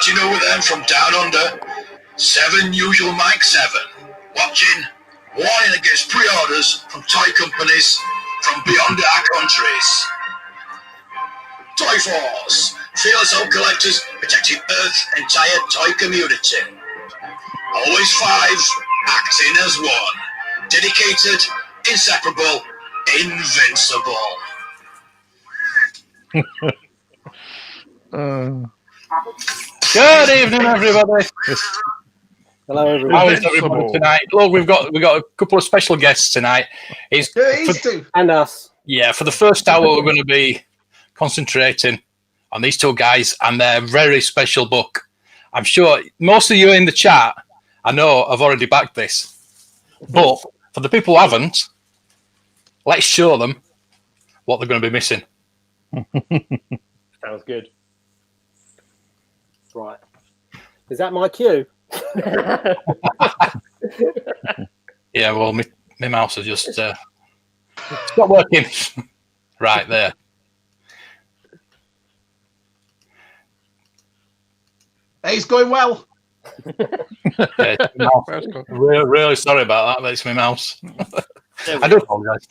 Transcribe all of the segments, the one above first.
getting over them from down under. 7 usual Mike 7. Watching. Warning against pre-orders from toy companies from beyond our countries. Toy Force. Fearless home collectors protecting Earth's entire toy community. Always 5, acting as 1. Dedicated, inseparable, invincible. Good evening, everybody. Hello, everyone. How is everybody tonight? Look, we've got a couple of special guests tonight. And us. Yeah, for the first hour, we're going to be concentrating on these two guys and their very special book. I'm sure most of you in the chat, I know, have already backed this. But for the people who haven't, let's show them what they're going to be missing. Sounds good. Right. Is that my cue? Yeah, well, my mouse has just stopped working. Right there. Hey, it's going well. Yeah, really sorry about that. That's my mouse. I do apologize.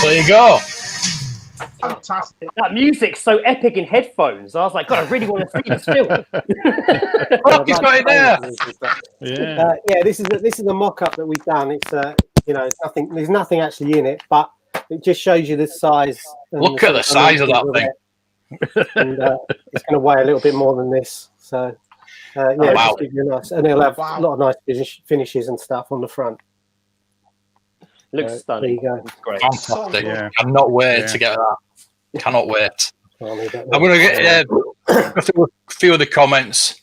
There you go. Fantastic. That music's so epic in headphones. I was like, God, I really want to see this film. Look, he's got it there. Yeah, this is a mock-up that we've done. It's it's nothing. There's nothing actually in it, but it just shows you the size. Look at the size of that thing. And it's going to weigh a little bit more than this. So wow. just give you a nice, and it'll have a lot of nice finishes and stuff on the front. Looks stunning. There you go. It's great. Fantastic. Cannot wait to get that. Cannot wait. I'm going to get a few of the comments.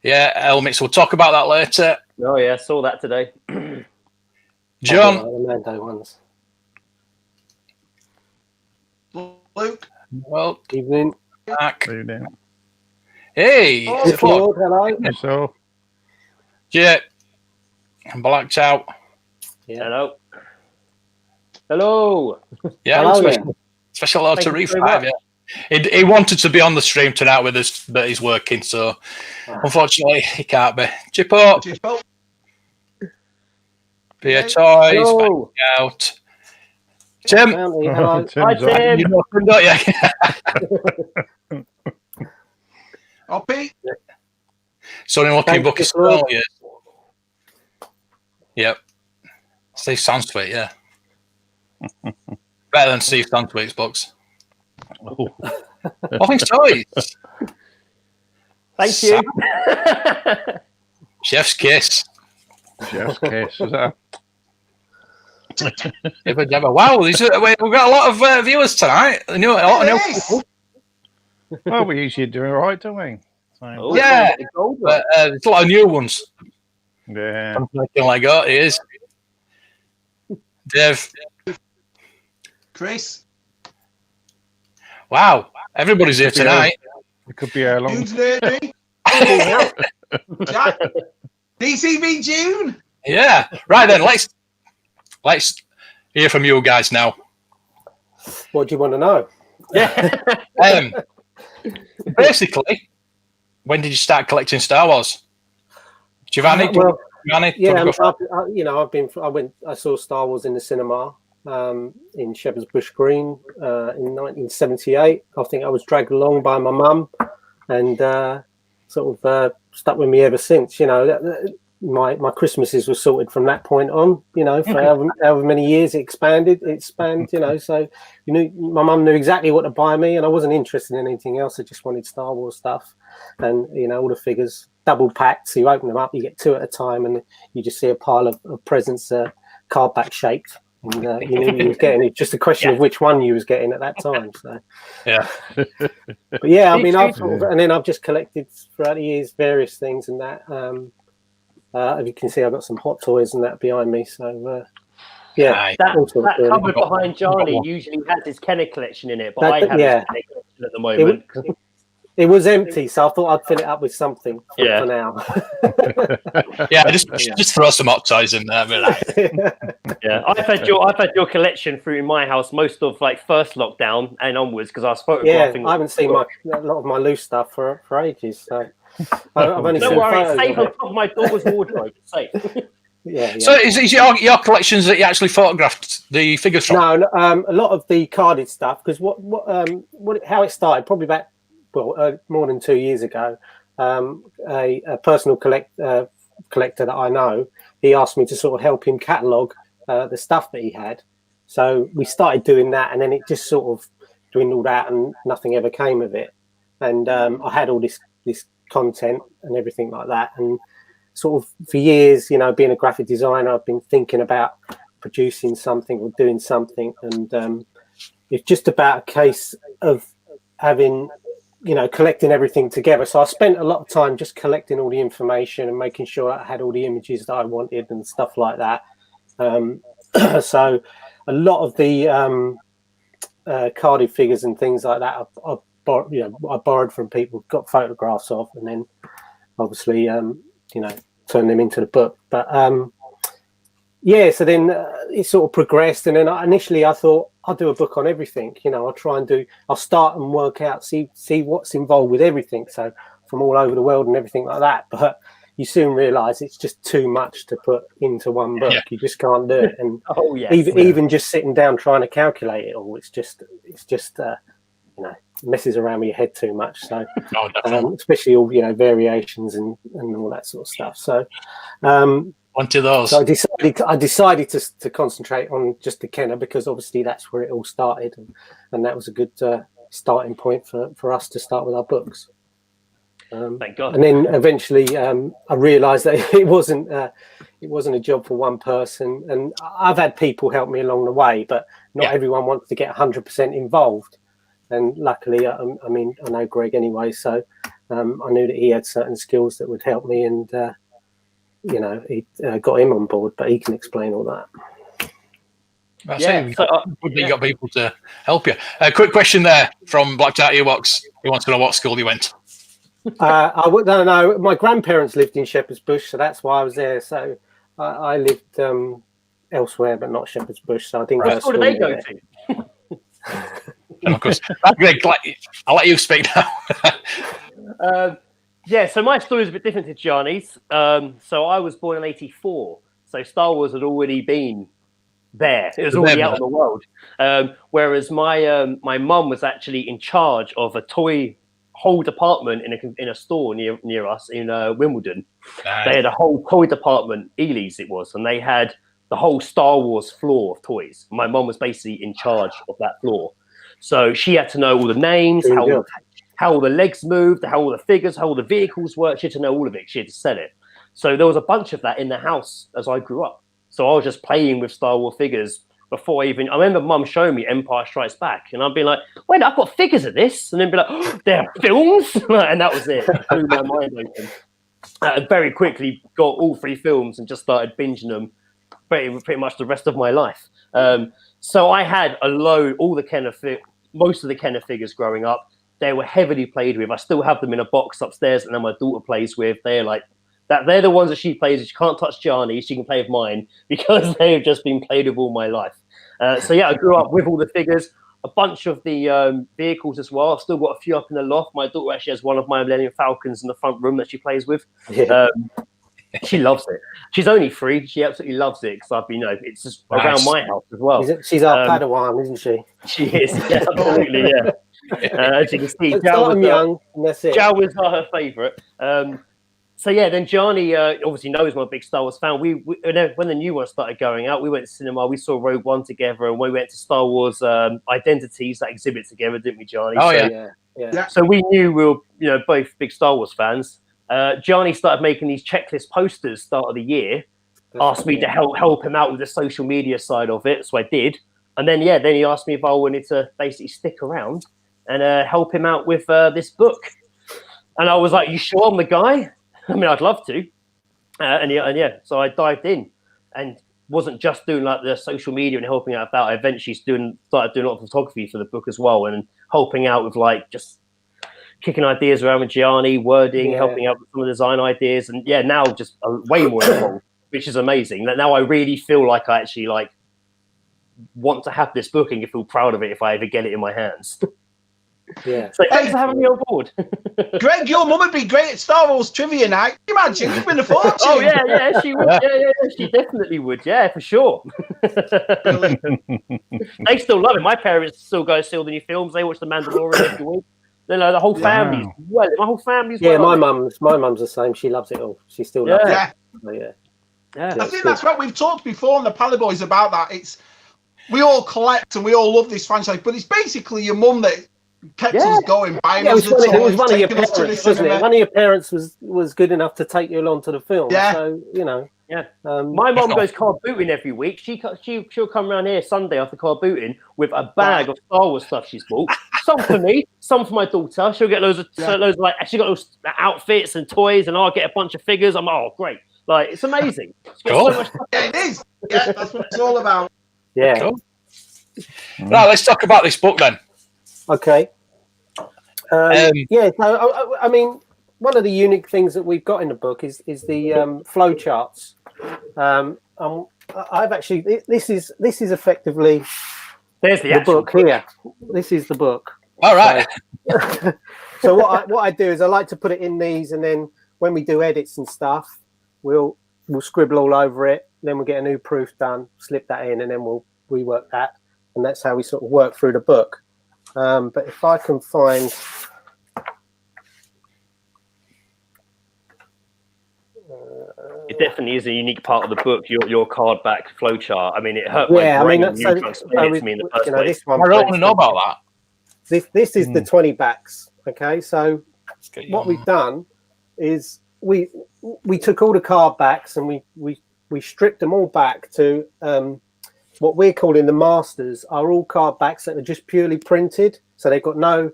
Yeah, helmets. We'll talk about that later. Oh, yeah, saw that today. John. The Mando ones. Luke. Well, Evening. Back. Hey. Lord, hello. So. Yeah. I'm blacked out. Yeah. Hello. Hello. Yeah, hello, special hello to Reef5. Yeah. He wanted to be on the stream tonight with us, but he's working, so unfortunately he can't be. Chippo. Beer Toys, back out. Tim. Hello. Hi, Tim. You know Tim, don't you? Oh, Pete. Sonny looking book as well, yeah. Yep. Steve Sansweet, yeah. Better than Steve Sansweet's books. Oh, All things toys. Thank you. Chef's kiss. chef's kiss. Is that? Wow, we've got a lot of viewers tonight. A lot of new Yes. people. Well, we usually do it right, don't we? So, Oh, Yeah. the gold one. But there's a lot of new ones. yeah. Something like that. It is. Dave. Chris. Wow, everybody's here tonight. It could be a long. June's lady. Jack. DCB June. Yeah. Right then, let's hear from you guys now. What do you want to know? Basically, when did you start collecting Star Wars? Giovanni? Well, Giovanni? Yeah, I saw Star Wars in the cinema in Shepherd's Bush Green in 1978. I think I was dragged along by my mum, and sort of stuck with me ever since. You know, my Christmases were sorted from that point on. You know, for however many years it expanded. You know, so my mum knew exactly what to buy me, and I wasn't interested in anything else. I just wanted Star Wars stuff, and you know, all the figures double packed. So you open them up, you get two at a time, and you just see a pile of presents, card back shaped. And you knew you was getting it. Just a question of which one you was getting at that time. So Yeah. but yeah, I mean, and then I've just collected throughout the years various things and that. As you can see, I've got some Hot Toys and that behind me. So yeah, Aye. That cupboard behind Johnny usually has his Kenner collection in it, but I have his Kenner collection at the moment. It was empty, so I thought I'd fill it up with something for now. Yeah, just throw some Hot Toys in there. Yeah, I've had your collection through in my house most of like first lockdown and onwards because I was photographing. Yeah, I haven't seen a lot of my loose stuff for ages. So I've only don't seen worry, photos it's safe of on it. top of my daughter's wardrobe. It's safe. Yeah. So is your collections that you actually photographed the figures from? No, a lot of the carded stuff because how it started probably back more than 2 years ago. A personal collector that I know, he asked me to sort of help him catalogue the stuff that he had. So we started doing that, and then it just sort of dwindled out, and nothing ever came of it. And I had all this content and everything like that, and sort of for years, you know, being a graphic designer, I've been thinking about producing something or doing something, and it's just about a case of having, you know, collecting everything together. So I spent a lot of time just collecting all the information and making sure I had all the images that I wanted and stuff like that. So a lot of the carded figures and things like that, I borrowed from people, got photographs of, and then obviously, you know, turned them into the book. But yeah, so then it sort of progressed, and then initially I thought I'll do a book on everything. You know, I'll start and work out, see what's involved with everything. So from all over the world and everything like that. But you soon realise it's just too much to put into one book. Yeah. You just can't do it. And even just sitting down trying to calculate it all, it's just you know, messes around with your head too much. So especially all, you know, variations and all that sort of stuff. So one to those. So I decided to concentrate on just the Kenner because obviously that's where it all started, and that was a good starting point for us to start with our books. Thank God. And then eventually I realised that it wasn't a job for one person, and I've had people help me along the way, but not everyone wants to get 100% involved. And luckily, I mean, I know Greg anyway, so I knew that he had certain skills that would help me, and you know, he got him on board, but he can explain all that. You got people to help you. A quick question there from Black Dart Earwax. He wants to know what school you went. I don't know. My grandparents lived in Shepherd's Bush, so that's why I was there. So I lived elsewhere, but not Shepherd's Bush. So I didn't go to school. What did they go to? And of course, Greg, I'll let you speak now. Yeah, so my story is a bit different to Gianni's. So I was born in '84, so Star Wars had already been there. It was already out in the world. Whereas my mum was actually in charge of a whole department in a store near us in Wimbledon. Nice. They had a whole toy department, Ely's it was, and they had the whole Star Wars floor of toys. My mum was basically in charge of that floor. So she had to know all the names, how all the legs moved, how all the figures, how all the vehicles worked. She had to know all of it. She had to sell it. So there was a bunch of that in the house as I grew up. So I was just playing with Star Wars figures before I remember Mum showing me Empire Strikes Back, and I'd be like, wait, I've got figures of this, and then be like, oh, they're films, and that was it. It blew my mind open. I very quickly got all 3 films and just started binging them pretty much the rest of my life. So I had most of the Kenner figures growing up. They were heavily played with. I still have them in a box upstairs, and then my daughter plays with. They're like that. They're the ones that she plays with. She can't touch Gianni. She can play with mine because they have just been played with all my life. So yeah, I grew up with all the figures, a bunch of the vehicles as well. I've still got a few up in the loft. My daughter actually has one of my Millennium Falcons in the front room that she plays with. Yeah. She loves it. She's only 3. She absolutely loves it because I've been, it's just around my house as well. She's our Padawan, isn't she? She is, yeah, absolutely, yeah. As you can see, Jow was her favourite. So yeah, then Gianni obviously knows I'm a big Star Wars fan. We when the new one started going out, we went to cinema. We saw Rogue One together, and we went to Star Wars Identities, that exhibit together, didn't we, Gianni? Oh yeah. So we knew we were both big Star Wars fans. Gianni started making these checklist posters start of the year. Asked me to help him out with the social media side of it, so I did. And then he asked me if I wanted to basically stick around and help him out with this book. And I was like, "You sure I'm the guy?" I mean, I'd love to. So I dived in and wasn't just doing like the social media and helping out. I eventually started doing a lot of photography for the book as well, and helping out with like just kicking ideas around with Gianni, wording, helping out with some of the design ideas, and now just way more involved, which is amazing. Now I really feel like I actually want to have this book and feel proud of it if I ever get it in my hands. Yeah. So thanks for having me on board. Greg, your mum would be great at Star Wars trivia night. Can you imagine? You'd win a fortune. Oh yeah, she would. Yeah, she definitely would. Yeah, for sure. They still love it. My parents still go see all the new films. They watch The Mandalorian every week. The whole family's my whole family's my mum's the same. She loves it all. She still loves it. Yeah. I think that's right. We've talked before on the Paliboys about that. We all collect and we all love this franchise, but it's basically your mum that kept us going. Buying us the toys, it was one of your taking us to the parents, wasn't it? cinema. One of your parents was good enough to take you along to the film. Yeah. So my mum goes car booting every week. She'll come around here Sunday after car booting with a bag of Star Wars stuff she's bought. Some for me, some for my daughter. She'll get loads of she got those outfits and toys, and I'll get a bunch of figures. I'm great. It's amazing. Cool. So much stuff. Yeah, it is. Yeah, that's what it's all about. Yeah. Cool. Now let's talk about this book then. Okay. So I mean, one of the unique things that we've got in the book is the flow charts. I've actually this is effectively There's the book here. This is the book. All right. So what I do is I like to put it in these, and then when we do edits and stuff, we'll scribble all over it. Then we'll get a new proof done, slip that in, and then we'll rework that, and that's how we sort of work through the book. But if I can find it definitely is a unique part of the book. Your card back flowchart. I mean, it hurt. Yeah, my brain I mean, when you explained it to me in the first place. This one, I don't want to know about that. This is the 20 backs. Okay, so what we've done is we took all the card backs and we stripped them all back to what we're calling the masters. Are all card backs that are just purely printed, so they've got no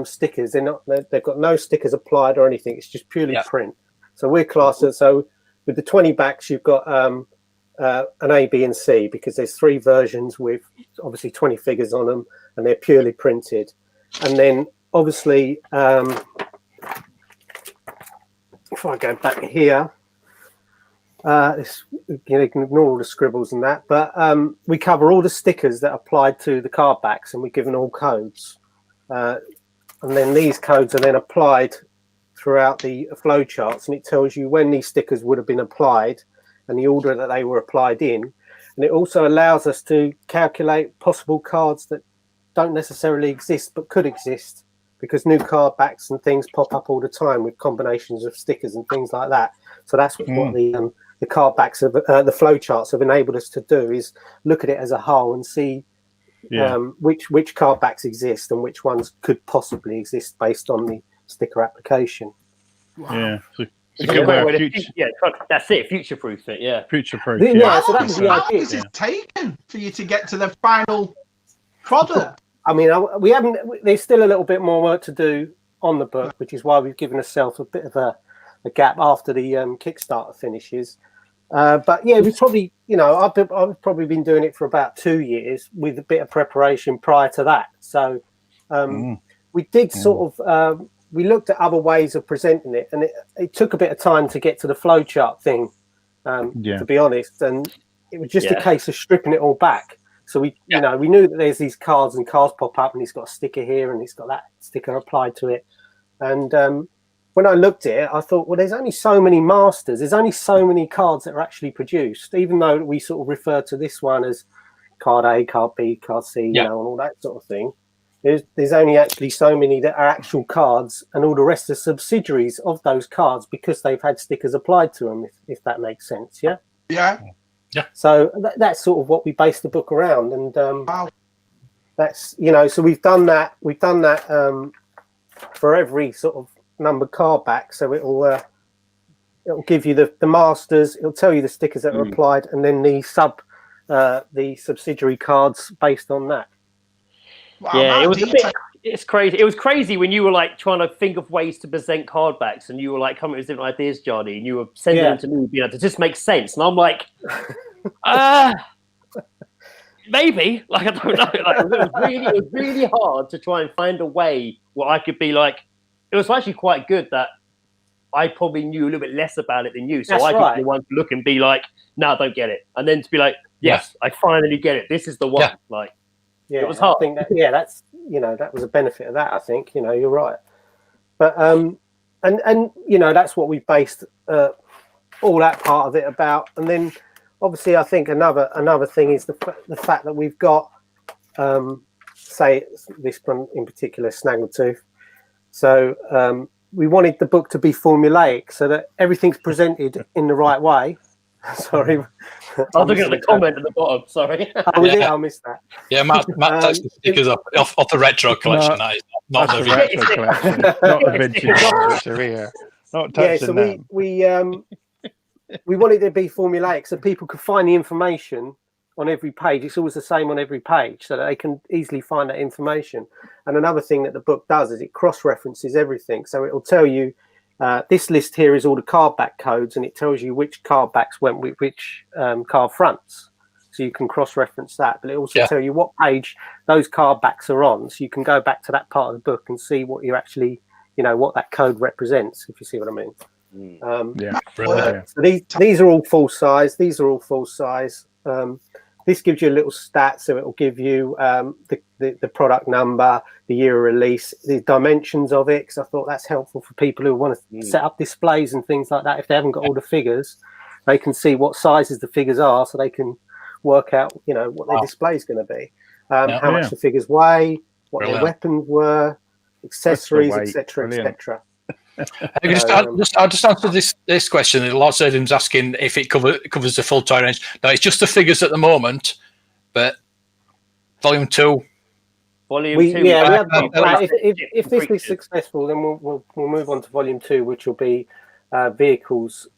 stickers. They've got no stickers applied or anything. It's just purely print. So we're classed as, so with the 20 backs, you've got an A, B, and C, because there's 3 versions with obviously 20 figures on them, and they're purely printed. And then obviously, if I go back here, you can ignore all the scribbles and that, but we cover all the stickers that applied to the card backs, and we're given all codes. And then these codes are then applied throughout the flow charts, and it tells you when these stickers would have been applied and the order that they were applied in. And it also allows us to calculate possible cards that don't necessarily exist but could exist, because new card backs and things pop up all the time with combinations of stickers and things like that. So that's what the card backs of the flow charts have enabled us to do, is look at it as a whole and see which card backs exist and which ones could possibly exist based on the sticker application. Wow. Yeah. So It's a great way to that's it. Future-proof it. Yeah. Future-proof. Yeah. So that was the How long idea. is it taken for you to get to the final product? I mean, we haven't. There's still a little bit more work to do on the book, which is why we've given ourselves a bit of a gap after the Kickstarter finishes. But yeah, we probably, I've probably been doing it for about 2 years with a bit of preparation prior to that. So we did sort of we looked at other ways of presenting it, and it took a bit of time to get to the flowchart thing, to be honest. And it was just a case of stripping it all back. So we knew that there's these cards and cards pop up, and it's got a sticker here, and it's got that sticker applied to it. And when I looked at it, I thought, well, there's only so many masters. There's only so many cards that are actually produced, even though we sort of refer to this one as card A, card B, card C, and all that sort of thing. There's only actually so many that are actual cards, and all the rest are subsidiaries of those cards because they've had stickers applied to them, if that makes sense. Yeah. Yeah. Yeah. So that's sort of what we based the book around, and Wow. that's so we've done that. We've done that for every sort of numbered card back. So it'll give you the masters. It'll tell you the stickers that are applied, and then the subsidiary cards based on that. Wow, Yeah, that detail. it's crazy. It was crazy when you were like trying to think of ways to present card backs, and you were like coming up with different ideas, Johnny, and you were sending them to me, to just make sense. And I'm like, maybe. Like, I don't know. Like, it was really hard to try and find a way where I could be like. It was actually quite good that I probably knew a little bit less about it than you, so I could be the one to look and be like, "No, I don't get it," and then to be like, "Yes, I finally get it. This is the one." Yeah. Like. Yeah, it was hard. I think that's that was a benefit of that. I think you're right, but and that's what we based all that part of it about. And then obviously I think another thing is the fact that we've got say this one in particular, Snaggletooth. So we wanted the book to be formulaic so that everything's presented in the right way. Sorry. I was looking at the comment at the bottom. Sorry. I missed that. Yeah, Matt takes the stickers off the retro collection. That is not the retro collection, not the vintage collection. Yeah, not touching them. We wanted it to be formulaic so people could find the information on every page. It's always the same on every page, so that they can easily find that information. And another thing that the book does is it cross-references everything. So it'll tell you. This list here is all the card back codes, and it tells you which card backs went with which card fronts, so you can cross-reference that. But it also tells you what page those card backs are on, so you can go back to that part of the book and see what you're actually, what that code represents, if you see what I mean. So these are all full size. These are all full size. This gives you a little stat, so it will give you the product number, the year of release, the dimensions of it, because I thought that's helpful for people who want to set up displays and things like that. If they haven't got all the figures, they can see what sizes the figures are, so they can work out, what their display is going to be, how much the figures weigh, what their weapons were, accessories, etc., etc. I'll just answer this question. A lot of surgeons asking if it covers the full toy range. No, it's just the figures at the moment, but volume 2. If this is successful, then we'll move on to volume 2, which will be vehicles,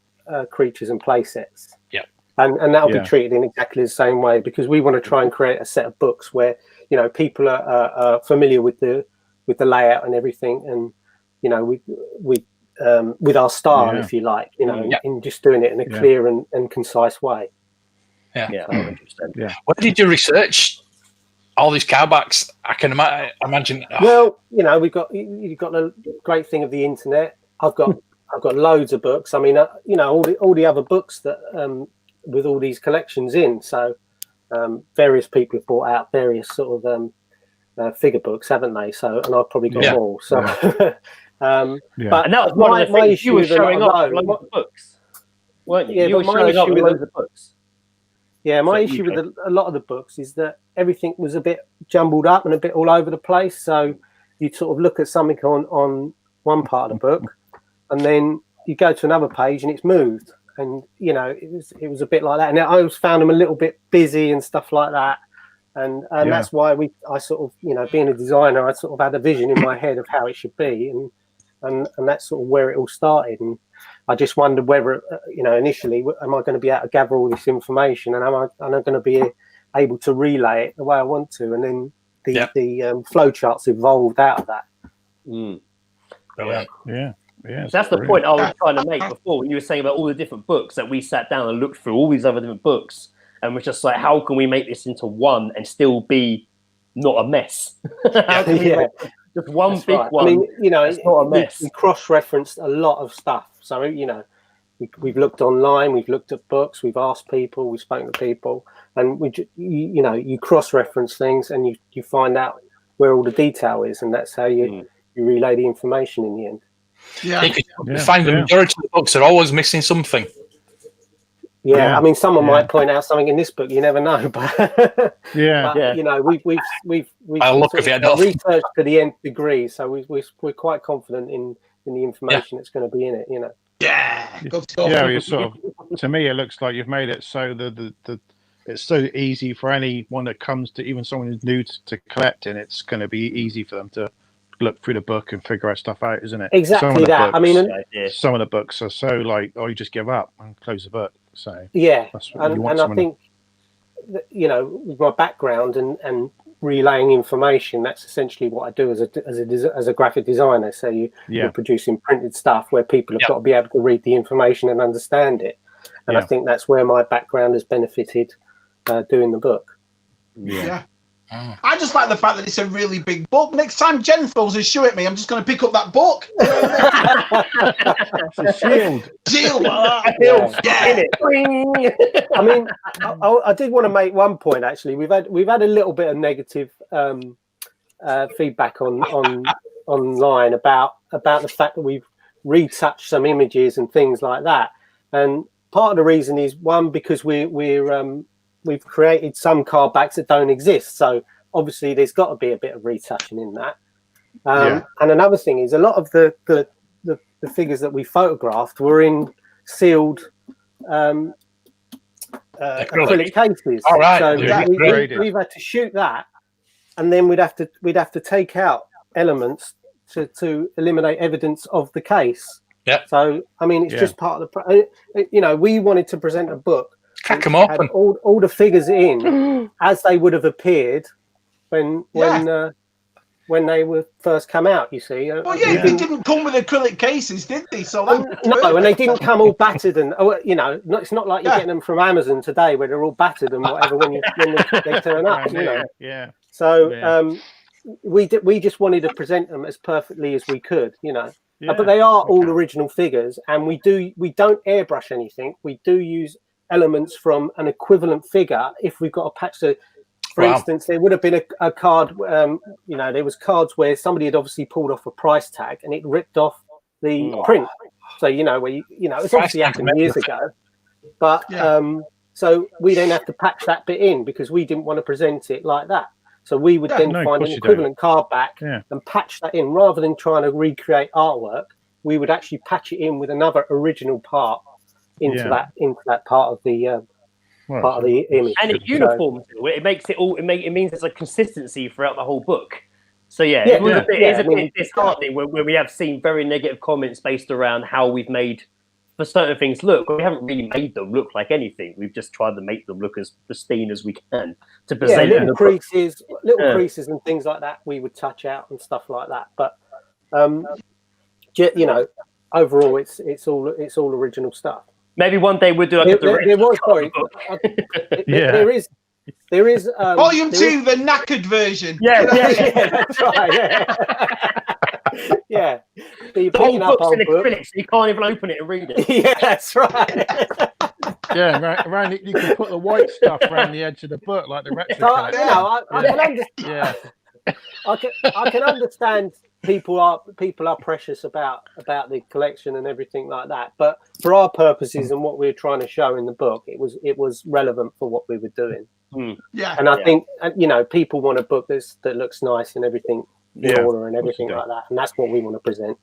creatures, and play sets. Yeah, and that'll be treated in exactly the same way, because we want to try and create a set of books where people are familiar with the layout and everything, and with our style, if you like, in just doing it in a clear and concise way. Where did you research all these card backs? I can imagine. Well, you've got the great thing of the internet. I've got loads of books. I mean, all the other books that with all these collections in. So various people have bought out various sort of figure books, haven't they? So, and I've probably got more. So. But and that was one of the things you were showing off loads of books, weren't you? You were showing off with loads of books. Yeah, my issue with a lot of the books is that everything was a bit jumbled up and a bit all over the place. So you'd sort of look at something on one part of the book, and then you go to another page and it's moved. And it was a bit like that. And I always found them a little bit busy and stuff like that. and that's why I sort of, you know, being a designer, I sort of had a vision in my head of how it should be, and that's sort of where it all started. And I just wondered whether, you know, initially, am I going to be able to gather all this information, and am I going to be able to relay it the way I want to? And then the flow charts evolved out of that. Yeah, that's the point I was trying to make before when you were saying about all the different books that we sat down and looked through all these other different books, and was just like, how can we make this into one and still be not a mess? Just one that's big one. I mean, you know, it's not a mess. We cross-referenced a lot of stuff. So, you know, we've looked online, we've looked at books, we've asked people, we've spoken to people, and you know, you cross-reference things and you find out where all the detail is, and that's how you relay the information in the end. You find the majority of the books are always missing something. I mean, someone might point out something in this book, you never know, but you know, we've I'll look at it researched to the nth degree, so we're quite confident in the information that's going to be in it, you know. You sort of, to me, it looks like you've made it so it's so easy for anyone that comes to, even someone who's new to collecting, it's going to be easy for them to look through the book and figure out stuff out, isn't it? Exactly that. Books, I mean, some of the books are so like, you just give up and close the book. So and I think that, you know, with my background and relaying information, that's essentially what I do as a graphic designer. So you're producing printed stuff where people have got to be able to read the information and understand it. And I think that's where my background has benefited doing the book. I just like the fact that it's a really big book. Next time Jen throws a shoe at me, I'm just going to pick up that book. It's a shield. I mean, I did want to make one point. Actually, we've had a little bit of negative feedback online about the fact that we've retouched some images and things like that. And part of the reason is, one, because we've created some card backs that don't exist, so obviously there's got to be a bit of retouching in that. And another thing is, a lot of the figures that we photographed were in sealed acrylic cases. All right. So we've had to shoot that, and then we'd have to take out elements to eliminate evidence of the case. So I mean, it's just part of the. You know, we wanted to present a book. Crack them open. All the figures in as they would have appeared when they were first come out. You see. They didn't come with acrylic cases, did they? So no, and they didn't come all battered and you know, it's not like you're getting them from Amazon today where they're all battered and whatever when they turn up. You know. So we just wanted to present them as perfectly as we could. You know. But they are all original figures, and we don't airbrush anything. We do use elements from an equivalent figure if we've got a patch. So, for instance, there would have been a card. You know, there was cards where somebody had obviously pulled off a price tag and it ripped off the print. So you know, it's obviously happened years ago. But so we then have to patch that bit in because we didn't want to present it like that. So we would then find an equivalent card back and patch that in, rather than trying to recreate artwork. We would actually patch it in with another original part into that part of the image. And it's uniform. It makes it all. It means there's a consistency throughout the whole book. So it's a bit disheartening when we have seen very negative comments based around how we've made for certain things look. We haven't really made them look like anything. We've just tried to make them look as pristine as we can to present little creases and things like that we would touch out and stuff like that. But you know, overall it's all original stuff. Maybe one day we'll do like a direct. There is Volume 2, the knackered version. That's right. So you're the whole book's in book. acrylic, so you can't even open it and read it. Yeah, that's right. Around it, you can put the white stuff around the edge of the book, like the retro. I can understand. I can understand people are precious about the collection and everything like that. But for our purposes and what we were trying to show in the book, it was relevant for what we were doing. And I think, you know, people want a book that looks nice and everything in order and everything like that, and that's what we want to present.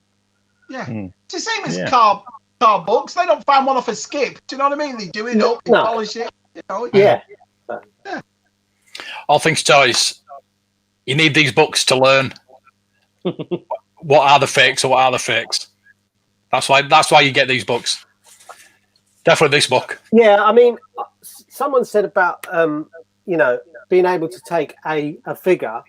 It's the same as car books. They don't find one off a skip. Do you know what I mean? They do it up, they polish it. You know? all things toys, you need these books to learn what are the fakes or what are the fakes. That's why you get these books. Definitely this book. Yeah, I mean, someone said about being able to take a figure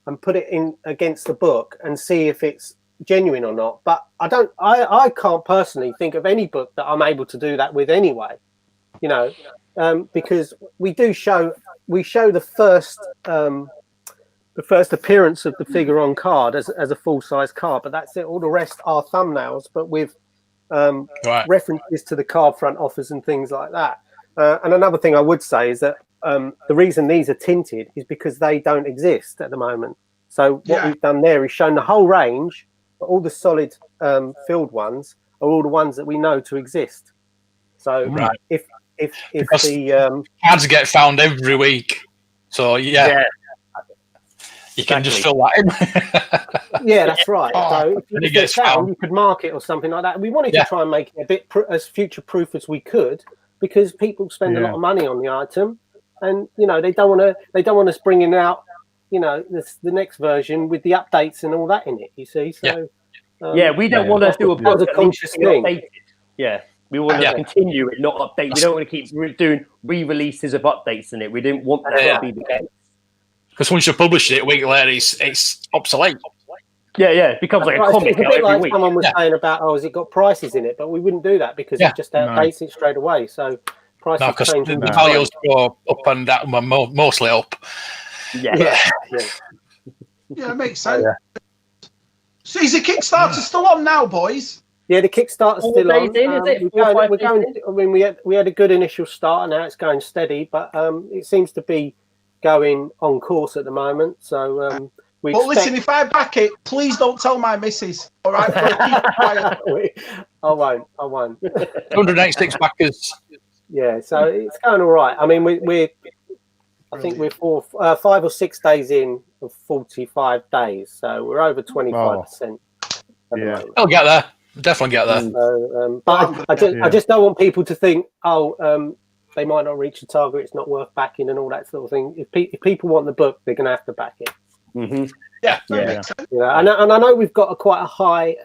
and put it in against the book and see if it's genuine or not. But I can't personally think of any book that I'm able to do that with anyway. Because we show the first appearance of the figure on card as a full-size card, but that's it. All the rest are thumbnails, but with references to the card front offers and things like that. And another thing I would say is that the reason these are tinted is because they don't exist at the moment. So what we've done there is shown the whole range, but all the solid filled ones are all the ones that we know to exist. So if the cards get found every week, so you can just fill that in. Yeah, that's right. So if it gets found, you could mark it or something like that. We wanted to try and make it a bit as future proof as we could, because people spend a lot of money on the item, and they don't want us bringing out the next version with the updates and all that in it. You see, so we don't want to do a book that was a conscious thing. Updated. Yeah. We want to continue it, not update. We don't want to keep doing re-releases of updates in it. We didn't want that to be the case. Because once you publish it, a week later, it's obsolete. Yeah, it becomes like a comic. It's a bit like someone was saying about, has it got prices in it? But we wouldn't do that because it just outdates it straight away. So prices change. No, because the values go up and down, mostly up. Yeah, it makes sense. So is the Kickstarter still on now, boys? Yeah, the Kickstarter's still on. We're going. I mean, we had a good initial start, and now it's going steady. But it seems to be going on course at the moment. So listen, if I back it, please don't tell my missus. All right, I won't. 186 backers. Yeah, so it's going all right. I mean, I think we're 5 or 6 days in of 45 days, so we're over 25%. Yeah, I'll get there. Definitely get there. So, but I just don't want people to think, they might not reach the target, it's not worth backing and all that sort of thing. If people want the book, they're going to have to back it. Mm-hmm. And I know we've got quite a high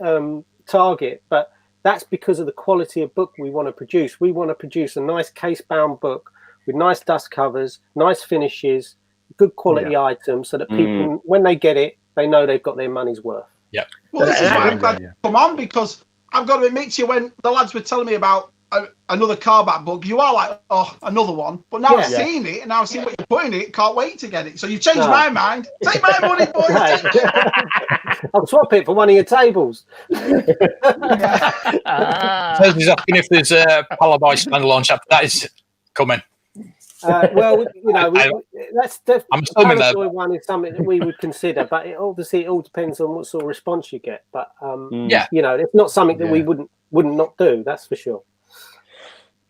target, but that's because of the quality of book we want to produce. We want to produce a nice case-bound book with nice dust covers, nice finishes, good quality items, so that people, when they get it, they know they've got their money's worth. Yeah. Well, this is why I'm glad you come on, because I've got to admit to you, when the lads were telling me about another Carback book, you are like, another one. But now I've seen it, and now I've seen what you're putting it, can't wait to get it. So you've changed my mind. Take my money, boys. I'll swap it for one of your tables. He's asking if there's a Paliboys standalone chapter. That is coming. That's the Paliboy one is something that we would consider, but it all depends on what sort of response you get. But it's not something that we wouldn't not do. That's for sure.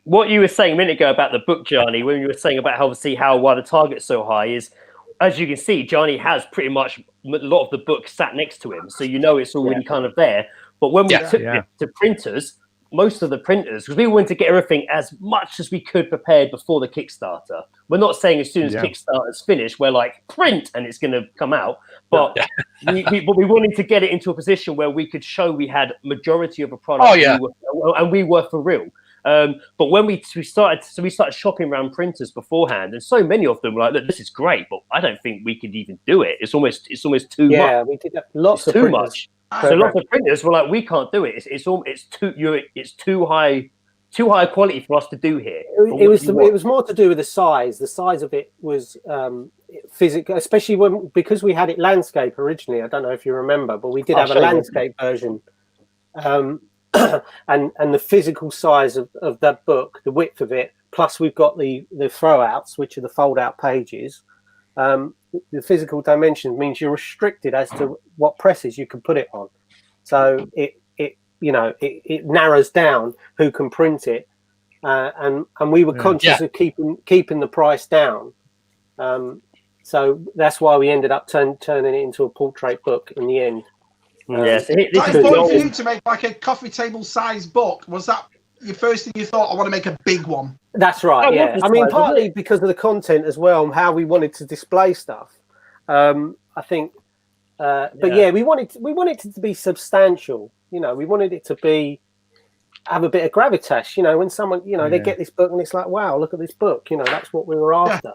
What you were saying a minute ago about the book, Johnny, when you were saying about why the target's so high is, as you can see, Johnny has pretty much a lot of the book sat next to him, so it's already kind of there. But when we took it to printers, most of the printers, because we wanted to get everything as much as we could prepared before the Kickstarter. We're not saying as soon as Kickstarter's finished, we're like, print, and it's going to come out. But we wanted to get it into a position where we could show we had majority of a product, and we were for real. But when we started shopping around printers beforehand, and so many of them were like, look, this is great, but I don't think we could even do it. It's almost too much. Yeah, we did lots of too much. So lots of printers were like, we can't do it. It's too high quality for us to do here. It was more to do with the size. The size of it was physical, especially because we had it landscape originally. I don't know if you remember, but we did have a landscape version. And the physical size of that book, the width of it, plus we've got the throwouts, which are the fold-out pages. The physical dimensions means you're restricted as to what presses you can put it on. So it narrows down who can print it, and we were conscious of keeping the price down. So that's why we ended up turning it into a portrait book in the end. Yes, that is important for you to make like a coffee table size book. Was that your first thing you thought, I want to make a big one. That's right. Oh, Yeah, that's I mean, right, partly isn't it? because of the content as well, and how we wanted to display stuff. I think, but yeah, we wanted it to be substantial. You know, we wanted it to have a bit of gravitas. You know, when someone, you know, they get this book and it's like, wow, look at this book. You know, that's what we were after.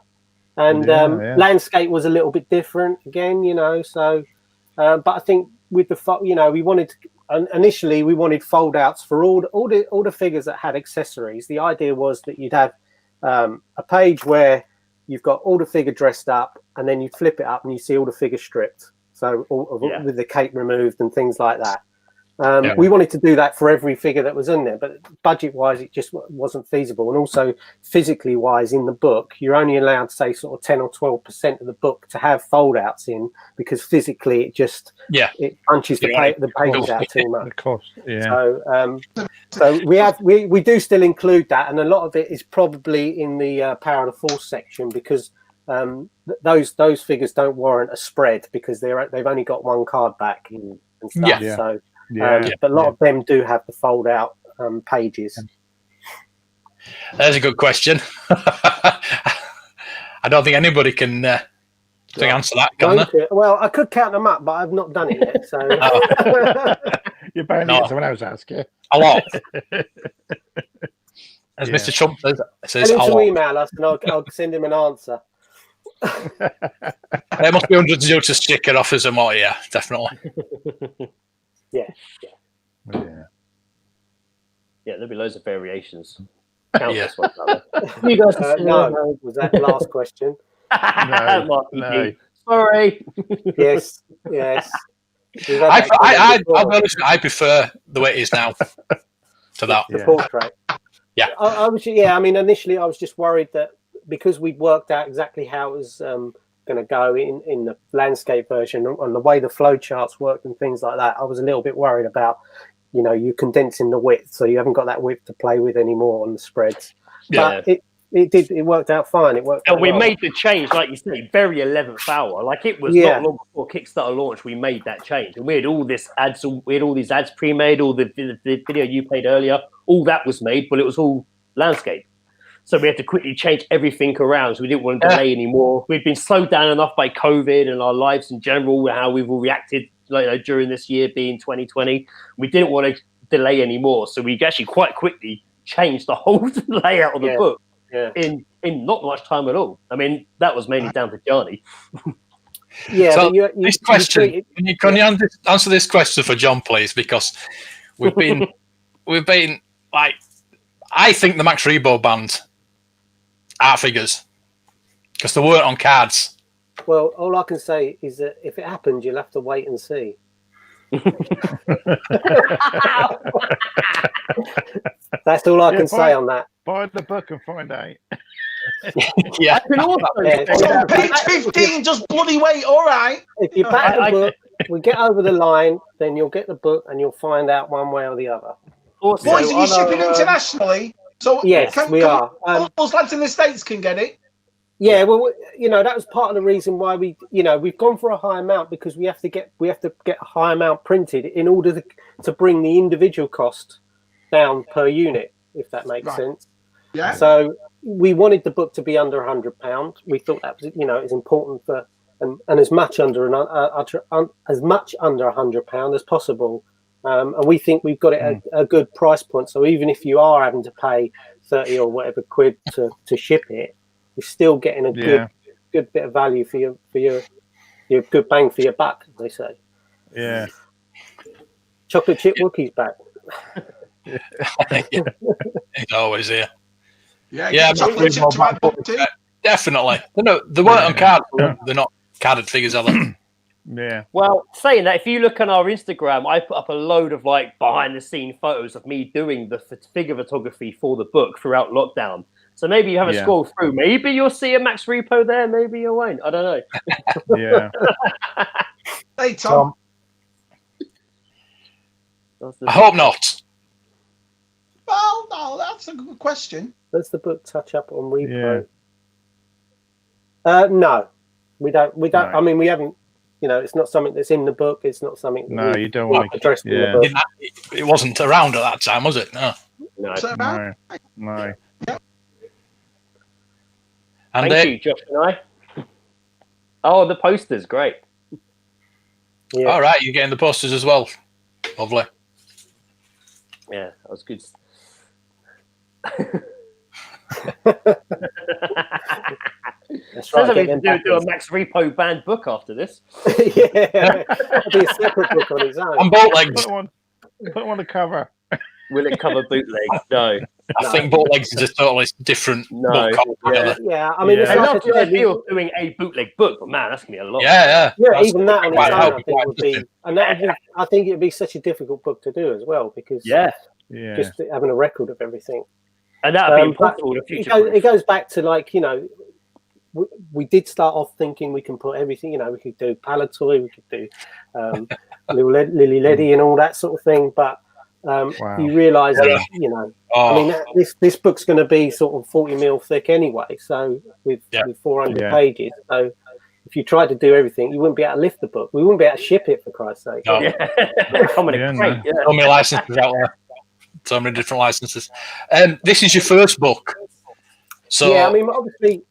And landscape was a little bit different again. You know, so but I think with the you know, we wanted initially we wanted fold outs for all the figures that had accessories. The idea was that you'd have a page where you've got all the figure dressed up, and then you flip it up and you see all the figures stripped, so with the cape removed and things like that. We wanted to do that for every figure that was in there, but budget wise it just wasn't feasible, and also physically wise, in the book you're only allowed to say sort of 10 or 12% of the book to have fold outs in, because physically it just it punches the pages out too much. Of course, so we do still include that, and a lot of it is probably in the Power of the Force section, because those figures don't warrant a spread, because they've only got one card back and stuff. So but a lot of them do have the fold out pages. There's a good question. I don't think anybody can answer that, can they? Well, I could count them up, but I've not done it yet. So you're bound to get someone else ask you. A lot. As Mr. Trump says, tell him to email us and I'll send him an answer. There must be hundreds of jokes to sticker offers and more, definitely. Yeah, there'll be loads of variations. Countless ones out there. You guys no, was that the last question? No. Sorry. Yes. I'll be honest, I prefer the way it is now to that. The portrait. Yeah. I mean, initially I was just worried that because we'd worked out exactly how it was going to go in the landscape version, and the way the flow charts worked and things like that, I was a little bit worried about, you know, you condensing the width, so you haven't got that width to play with anymore on the spreads. But it worked out fine. And we made the change, like you say, very 11th hour. Like, it was not long before Kickstarter launch we made that change, and we had all these ads pre-made, all the video you played earlier, all that was made, but it was all landscape. So we had to quickly change everything around. So we didn't want to delay anymore. We'd been slowed down enough by COVID and our lives in general, how we've all reacted during this year being 2020. We didn't want to delay anymore. So we actually quite quickly changed the whole layout of the book in not much time at all. I mean, that was mainly down to Johnny. So this question, can you answer this question for John, please? Because we've been like, I think the Max Rebo band are figures because they weren't on cards. Well, all I can say is that if it happens, you'll have to wait and see. That's all I can say on that. Buy the book and find out. I can also so page 15, just bloody wait, all right. If you back the book, we get over the line, then you'll get the book and you'll find out one way or the other. Also, boys, are you shipping internationally? So yes, we are. All those lads in the States can get it. Yeah, well, you know, that was part of the reason why we've gone for a high amount, because we have to get a high amount printed in order to bring the individual cost down per unit, if that makes sense. Yeah. So we wanted the book to be under £100. We thought that was, it's important for and as much under £100 as possible. And we think we've got it at a good price point. So even if you are having to pay 30 or whatever quid to ship it, you're still getting a good bit of value for your good bang for your buck, they say. Yeah. Chocolate chip Wookie's back. He's always here. Yeah. Chocolate chip to my book too. Definitely. No, they weren't on cards. They're not carded figures, are they? Yeah. Well, saying that, if you look on our Instagram, I put up a load of like behind the scene photos of me doing the figure photography for the book throughout lockdown. So maybe you haven't scrolled through. Maybe you'll see a Max Repo there. Maybe you won't. I don't know. Yeah. Hey, Tom. I hope not. Well, no, that's a good question. Does the book touch up on Repo? No, we don't. No. I mean, we haven't. It's not something that's in the book. It's not something. No, you don't want to address in the book. It wasn't around at that time, was it? No. No. And Thank you, Josh and I. Oh, the posters, great. Yeah. All right, you're getting the posters as well. Lovely. Yeah, that was good. That's Sounds like right. we could do a Max Repo banned book after this. Yeah, it'll be a separate book on its own. On bootlegs. Put one on the cover. Will it cover bootleg? No. I think bootlegs is a totally different No. book altogether. Yeah, I mean, Yeah. it's I like love I the said, idea of doing a bootleg book, but man, that's gonna be a lot. Yeah. yeah, That's even that on its quite own, how- I think would be, and that would be, I think it'd be such a difficult book to do as well because Yeah. just having a record of everything. And that would be But impossible in the future. it goes back to, like, you know, we did start off thinking we can put everything, you know, we could do Paliboys, we could do Little Lily Leddy and all that sort of thing, but you realise that, you know, I mean, this book's going to be sort of 40 mil thick anyway, so with 400 pages, so if you tried to do everything, you wouldn't be able to lift the book. We wouldn't be able to ship it, for Christ's sake. No. Come on, it's great. Yeah. So many licenses out there. So many different licenses. This is your first book. So yeah, I mean, obviously,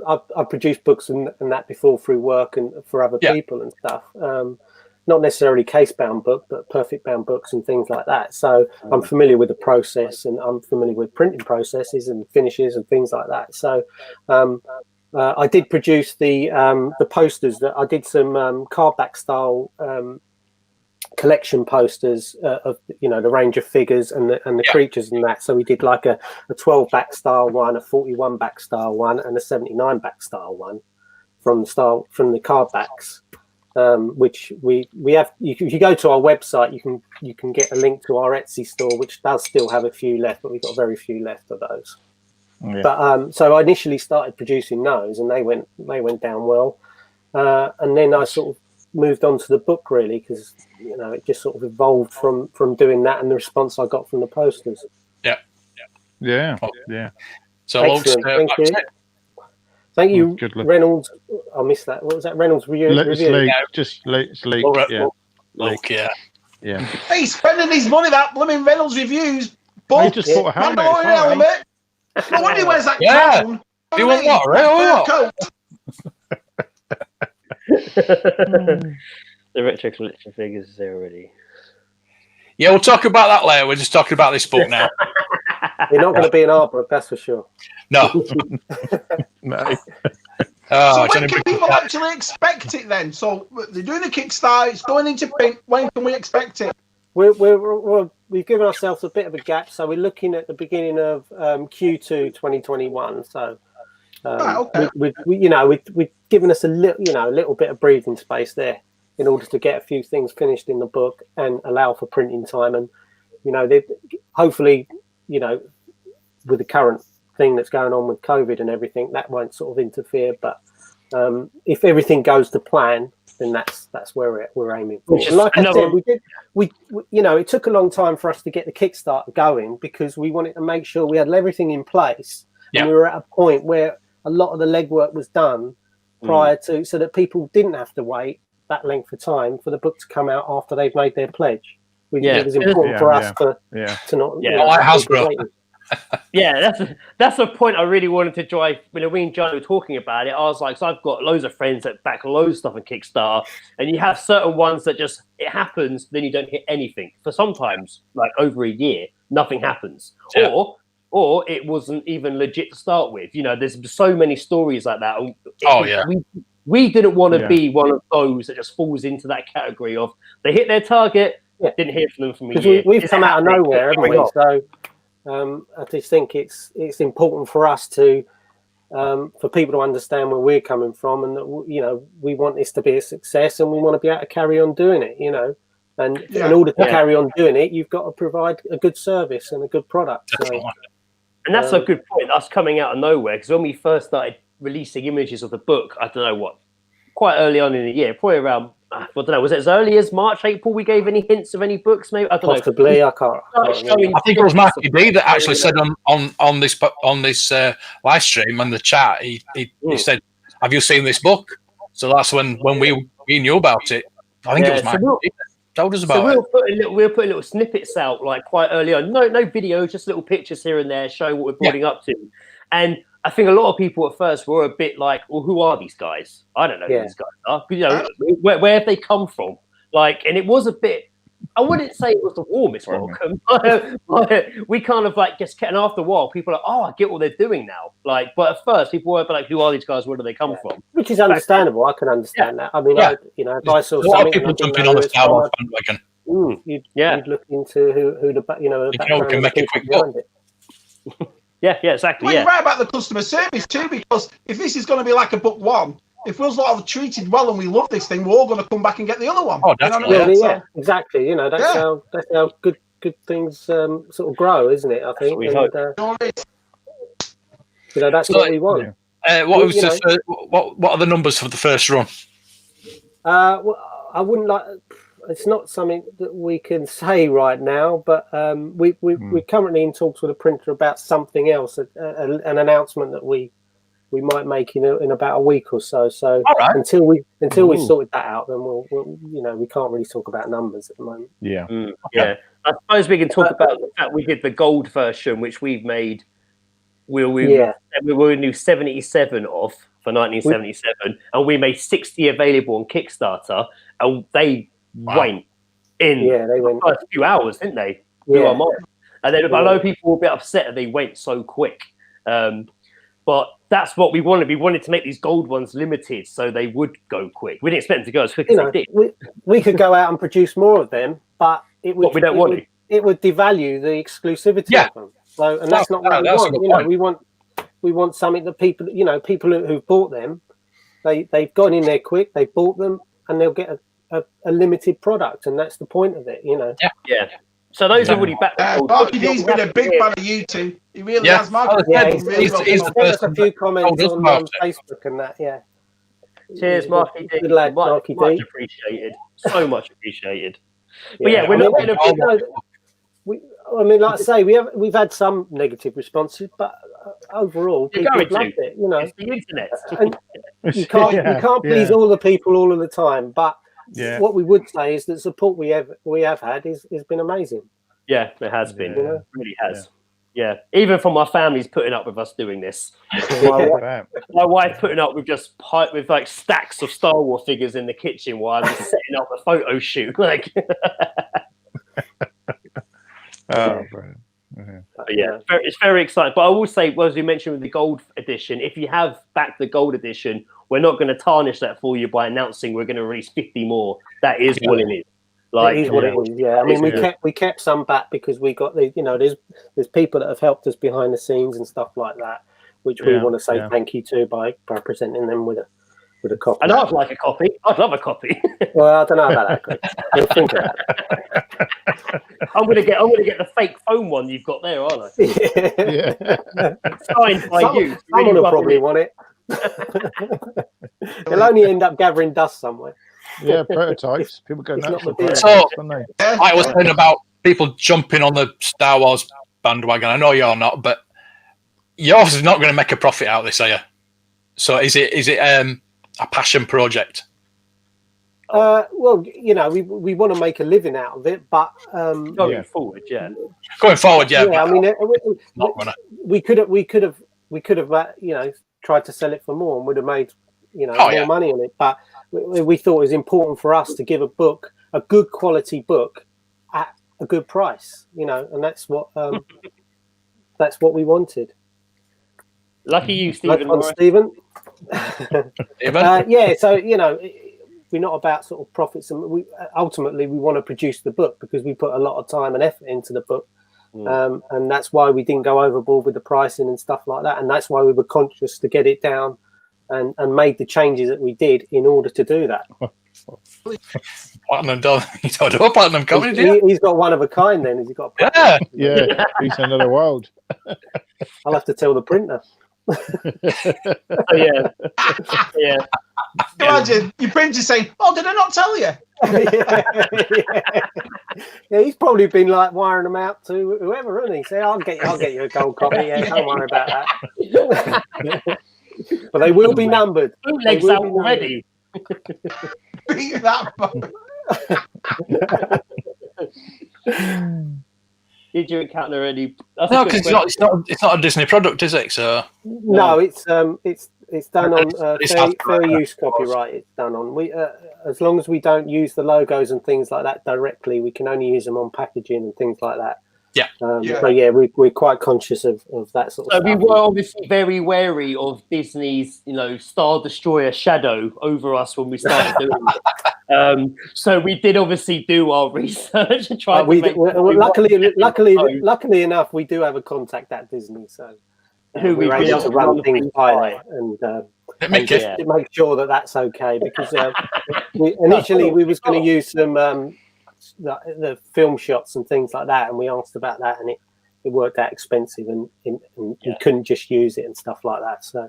I've produced books and that before through work and for other people and stuff. Not necessarily case-bound book, but perfect-bound books and things like that. So I'm familiar with the process, and I'm familiar with printing processes and finishes and things like that. So I did produce the posters. That I did some cardback style collection posters of, you know, the range of figures and the creatures and that. So we did like a 12 back style one, a 41 back style one, and a 79 back style one from the card backs, which we have. If you go to our website, you can get a link to our Etsy store, which does still have a few left, but we've got very few left of those. Yeah. But so I initially started producing those, and they went down well, and then I sort of moved on to the book, really, because, you know, it just sort of evolved from doing that and the response I got from the posters. Yeah. So excellent. Thank you, Reynolds. I missed that. What was that? Reynolds review. Just Luke. Luke, yeah. He's spending his money, that blooming Reynolds reviews. He just bought a helmet. Helmet. No wonder he wears that crown. Do you want what? Right? The retro collection figures is there already. Yeah, we'll talk about that later. We're just talking about this book now. You're not going to be in our book, that's for sure. No. No. So when can people actually expect it then? So they're doing the Kickstarter, it's going into print. When can we expect it? We've given ourselves a bit of a gap, so we're looking at the beginning of Q2 2021. So we've given us a little bit of breathing space there in order to get a few things finished in the book and allow for printing time. And, you know, hopefully, you know, with the current thing that's going on with COVID and everything, that won't sort of interfere. But if everything goes to plan, then that's where we're aiming for. And like I said, we you know, it took a long time for us to get the Kickstarter going because we wanted to make sure we had everything in place, and we were at a point where a lot of the legwork was done prior to, so that people didn't have to wait that length of time for the book to come out after they've made their pledge. It was important for us to not. Like hasbro. Yeah, that's the point I really wanted to drive. When we and John were talking about it, I was like, so I've got loads of friends that back loads of stuff on Kickstarter, and you have certain ones that just, it happens, then you don't hit anything for sometimes like over a year, nothing happens, or it wasn't even legit to start with. You know, there's so many stories like that. We didn't want to be one of those that just falls into that category of they hit their target, didn't hear from them for a year. We've come out of nowhere, haven't we? So. I just think it's important for us to for people to understand where we're coming from, and that, you know, we want this to be a success, and we want to be able to carry on doing it. You know, and in order to carry on doing it, you've got to provide a good service and a good product. So, and that's a good point. Us coming out of nowhere, because when we first started releasing images of the book, I don't know what, quite early on in the year, probably around. I don't know. Was it as early as March, April? We gave any hints of any books? Maybe I don't know. Possibly, I can't. I think it was Matthew D that actually said on this live stream and the chat. He said, "Have you seen this book?" So that's when we knew about it. I think it was Matthew. told us So about it. we'll put little snippets out like quite early on. No video, just little pictures here and there showing what we're building up to. And I think a lot of people at first were a bit like, well, who are these guys? I don't know who these guys are. You know, where have they come from? Like, and it was a bit, I wouldn't say it was the warmest welcome. We kind of like just kept, and after a while, people are like, oh, I get what they're doing now. Like, but at first, people were like, who are these guys? Where do they come from? Which is understandable. I can understand that. I mean, if I saw a lot of something, people jumping on the Star Wars bandwagon. You'd look into who the background can make a quick behind it. Yeah, exactly. Well, you're right about the customer service too, because if this is going to be like a book one, if we're sort of treated well and we love this thing, we're all going to come back and get the other one. Oh, definitely. You know what I mean? Exactly. You know, that's how good things sort of grow, isn't it? I think. You know, that's what we want. What are the numbers for the first run? Well, I wouldn't like. It's not something that we can say right now, but we're currently in talks with a printer about something else, an announcement that we might make in about a week or so. So until we sorted that out, then we'll we can't really talk about numbers at the moment. Yeah. Yeah. I suppose we can talk about the fact we did the gold version, which we've made. We were new 77 off for 1977, and we made 60 available on Kickstarter, and they went in the first few hours, didn't they? Yeah. And then I know people will be upset that they went so quick. But that's what we wanted. We wanted to make these gold ones limited so they would go quick. We didn't expect them to go as quick as they did. We could go out and produce more of them, but it would devalue the exclusivity of them. So, and that's not what we want. We want something that people who've bought them, they've gone in there quick, they've bought them, and they'll get a limited product, and that's the point of it, Yeah. So those are really back. Marky D's been a big fan of you two. He really has, Marky. He's the first. A few comments on Facebook and that. Yeah. Cheers, Marky D. Good lad, Marky D. Much appreciated. So much apprecited. But we're not going to. I mean, like I say, we've had some negative responses, but overall, people loved it. It's the internet. And you can't please all the people all of the time, but what we would say is that support we have had has been amazing. Yeah, it has been. It really has. Yeah, even from my family's putting up with us doing this. My wife putting up with just with like stacks of Star Wars figures in the kitchen while I'm setting up a photo shoot. Like, it's very exciting. But I will say, well, as you mentioned with the gold edition, if you have backed the gold edition, we're not going to tarnish that for you by announcing we're going to release 50 more. That is what it is. Like, it is what it is. Yeah, I mean, we kept some back because we got there's people that have helped us behind the scenes and stuff like that, which we want to say thank you to by presenting them with a copy. And I'd like a copy. I'd love a copy. Well, I don't know about that, Chris. We'll think about it. I'm gonna get the fake foam one you've got there, aren't I? Signed by you. Someone will probably want it. They'll only end up gathering dust somewhere. Yeah, prototypes. People go nuts for prototypes, don't they? I was saying about people jumping on the Star Wars bandwagon. I know you're not, but yours is not going to make a profit out of this, are you? So is it a passion project? Well, we want to make a living out of it, but going forward, I mean, we could have tried to sell it for more and would have made more money on it, but we thought it was important for us to give a good quality book at a good price, and that's what we wanted. Lucky you, Stephen. Stephen. So we're not about sort of profits, and we ultimately want to produce the book because we put a lot of time and effort into the book, and that's why we didn't go overboard with the pricing and stuff like that, and that's why we were conscious to get it down and made the changes that we did in order to do that. Platinum done. He's got a platinum coming. He's got one of a kind. Then has he got? He's another world. I'll have to tell the printer. Imagine your printer saying, "Oh, did I not tell you?" He's probably been like wiring them out to whoever, hasn't he? Say, "I'll get you a gold copy." Yeah, don't worry about that. But they will be numbered. Bootlegs out already. Beat that. Did you encounter any? No, because it's not a Disney product, is it? So no, it's done on fair use copyright. It's done on as long as we don't use the logos and things like that directly, we can only use them on packaging and things like that. Yeah. But yeah, we're quite conscious of that sort of stuff. We were obviously very wary of Disney's, Star Destroyer shadow over us when we started doing it. So we did obviously do our research and try to make. Luckily enough, we do have a contact at Disney, so who we're able to run things by it and make sure that that's okay. Because initially we was going to use some the film shots and things like that, and we asked about that, and it worked out expensive, and we couldn't just use it and stuff like that. So.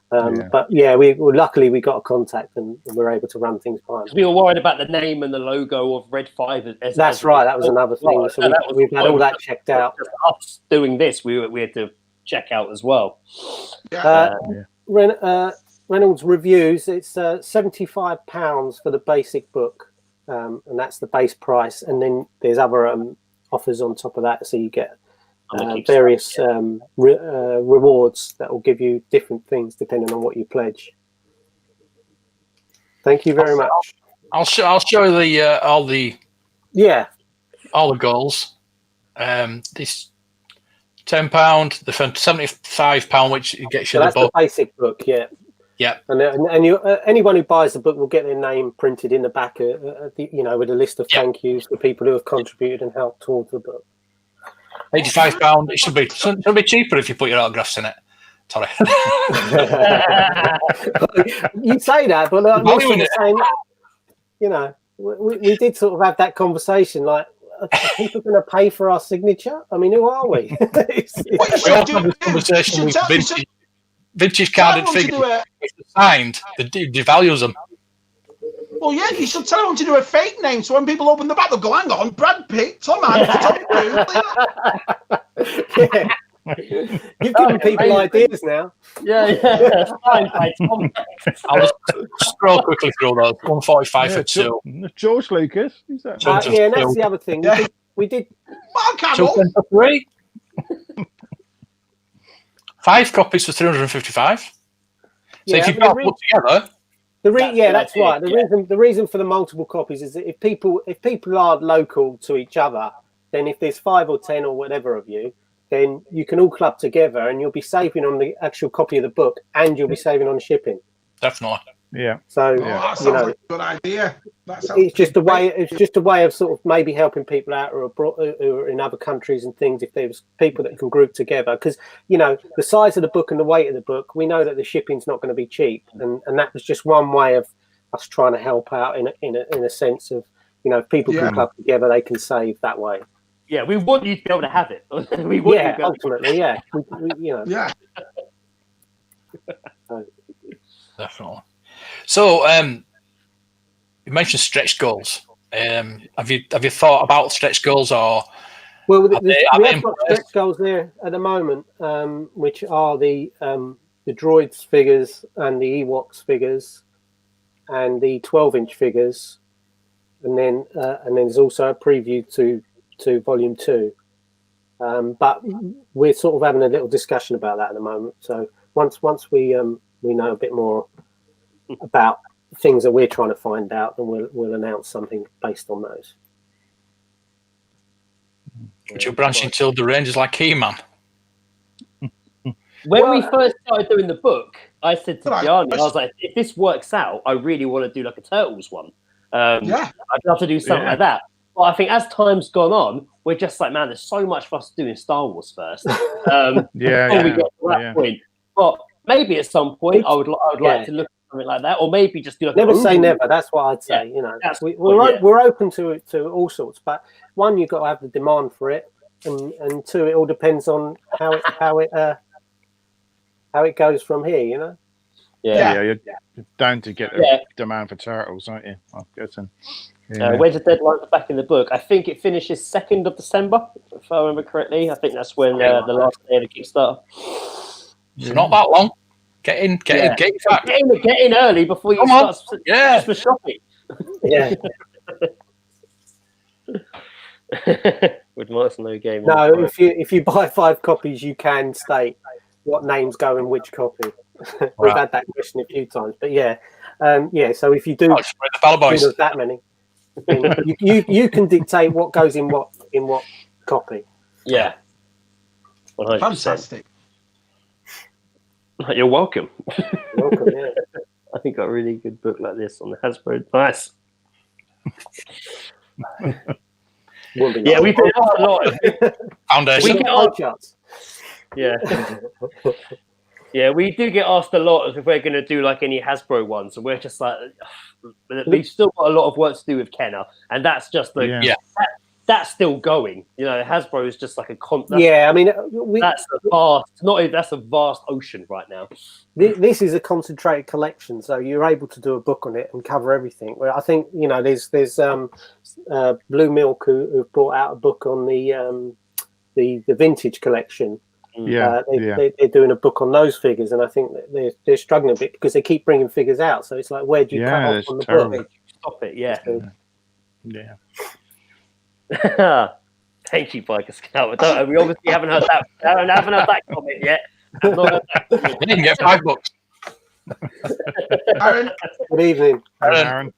But yeah, we luckily we got a contact and we're able to run things by. We were worried about the name and the logo of Red 5. That's right. That was another thing. So we've had all that checked out. Us doing this, we had to check out as well. Reynolds Reviews. It's £75 for the basic book, and that's the base price. And then there's other offers on top of that, so you get. Various rewards that will give you different things depending on what you pledge. Thank you very much. I'll show the all the goals. This £10, the £75, which gets you the book. The basic book, yeah. And anyone who buys the book will get their name printed in the back, with a list of thank yous for people who have contributed and helped towards the book. £85. It should be cheaper if you put your autographs in it. Sorry. You say that, but we did sort of have that conversation. Like, are people going to pay for our signature? I mean, who are we? We also have this conversation with vintage carded figures. If they're signed, they devalues them. Well, yeah, you should tell everyone to do a fake name, so when people open the back, they'll go, hang on, Brad Pitt, Tom Hanks, Tom Cruise. You've given people ideas now. Yeah. I'll just scroll quickly through those. 145 for 2. George Lucas. Is that and that's the other thing. We did. Mark Hamill. 3. 5 copies for 355. So if you've got to put together. That's right. The reason for the multiple copies is that if people are local to each other, then if there's 5 or 10 or whatever of you, then you can all club together and you'll be saving on the actual copy of the book and you'll be saving on shipping. Definitely. Yeah. So that sounds like a good idea. It's just a way of sort of maybe helping people out who are in other countries and things. If there's people that can group together, because the size of the book and the weight of the book, we know that the shipping's not going to be cheap, and that was just one way of us trying to help out in a sense of if people can club together, they can save that way. Yeah, we want you to be able to have it. Ultimately, yeah. Yeah. Definitely. So, you mentioned stretch goals. Have you thought about stretch goals, or? Well, we have got stretch goals there at the moment, which are the droids figures and the Ewoks figures, and the 12-inch figures, and then there's also a preview to Volume 2. But we're sort of having a little discussion about that at the moment. So once we know a bit more about things that we're trying to find out, then we'll announce something based on those. Would you branch into the ranges like He-Man? When we first started doing the book, I said to Gianni, I was like, if this works out, I really want to do like a Turtles one. I'd love to do something like that. But I think as time's gone on, we're just like, man, there's so much for us to do in Star Wars first. Before we get to that point. But maybe at some point, I would like to look at something like that, or maybe just do like never say never. That's what I'd say. We're open to all sorts, but one, you've got to have the demand for it, and two, it all depends on how it goes from here. You're down to get a demand for Turtles, aren't you? I'm guessing. Where's the deadline back in the book? I think it finishes 2nd of December, if I remember correctly. I think that's when the last day of the Kickstarter. It's not that long. Get in early before you start Christmas shopping. With Mark's no game. No, if you buy 5 copies, you can state what names go in which copy. We've had that question a few times, but yeah. So if you do the Paliboys. that many, then you can dictate what goes in what copy. Yeah. 100%. Fantastic. You're welcome. Welcome, yeah. I think got a really good book like this on the Hasbro. Nice. Yeah, we've been asked a lot. Foundation. We get asked, yeah. Yeah, we do get asked a lot if we're going to do like any Hasbro ones, and we're just like, we've still got a lot of work to do with Kenner, and that's just that's still going. You know, Hasbro is just like a I mean, that's a vast ocean right now. This is a concentrated collection, so you're able to do a book on it and cover everything. Well, I think there's Blue Milk who've brought out a book on the vintage collection. They're doing a book on those figures, and I think that they're struggling a bit because they keep bringing figures out. So it's like, where do you cut off on the book? Stop it, yeah. Thank you, Biker Scout. We obviously haven't heard that. I haven't heard that comment yet. You didn't get 5 books. Aaron. Good evening, Aaron.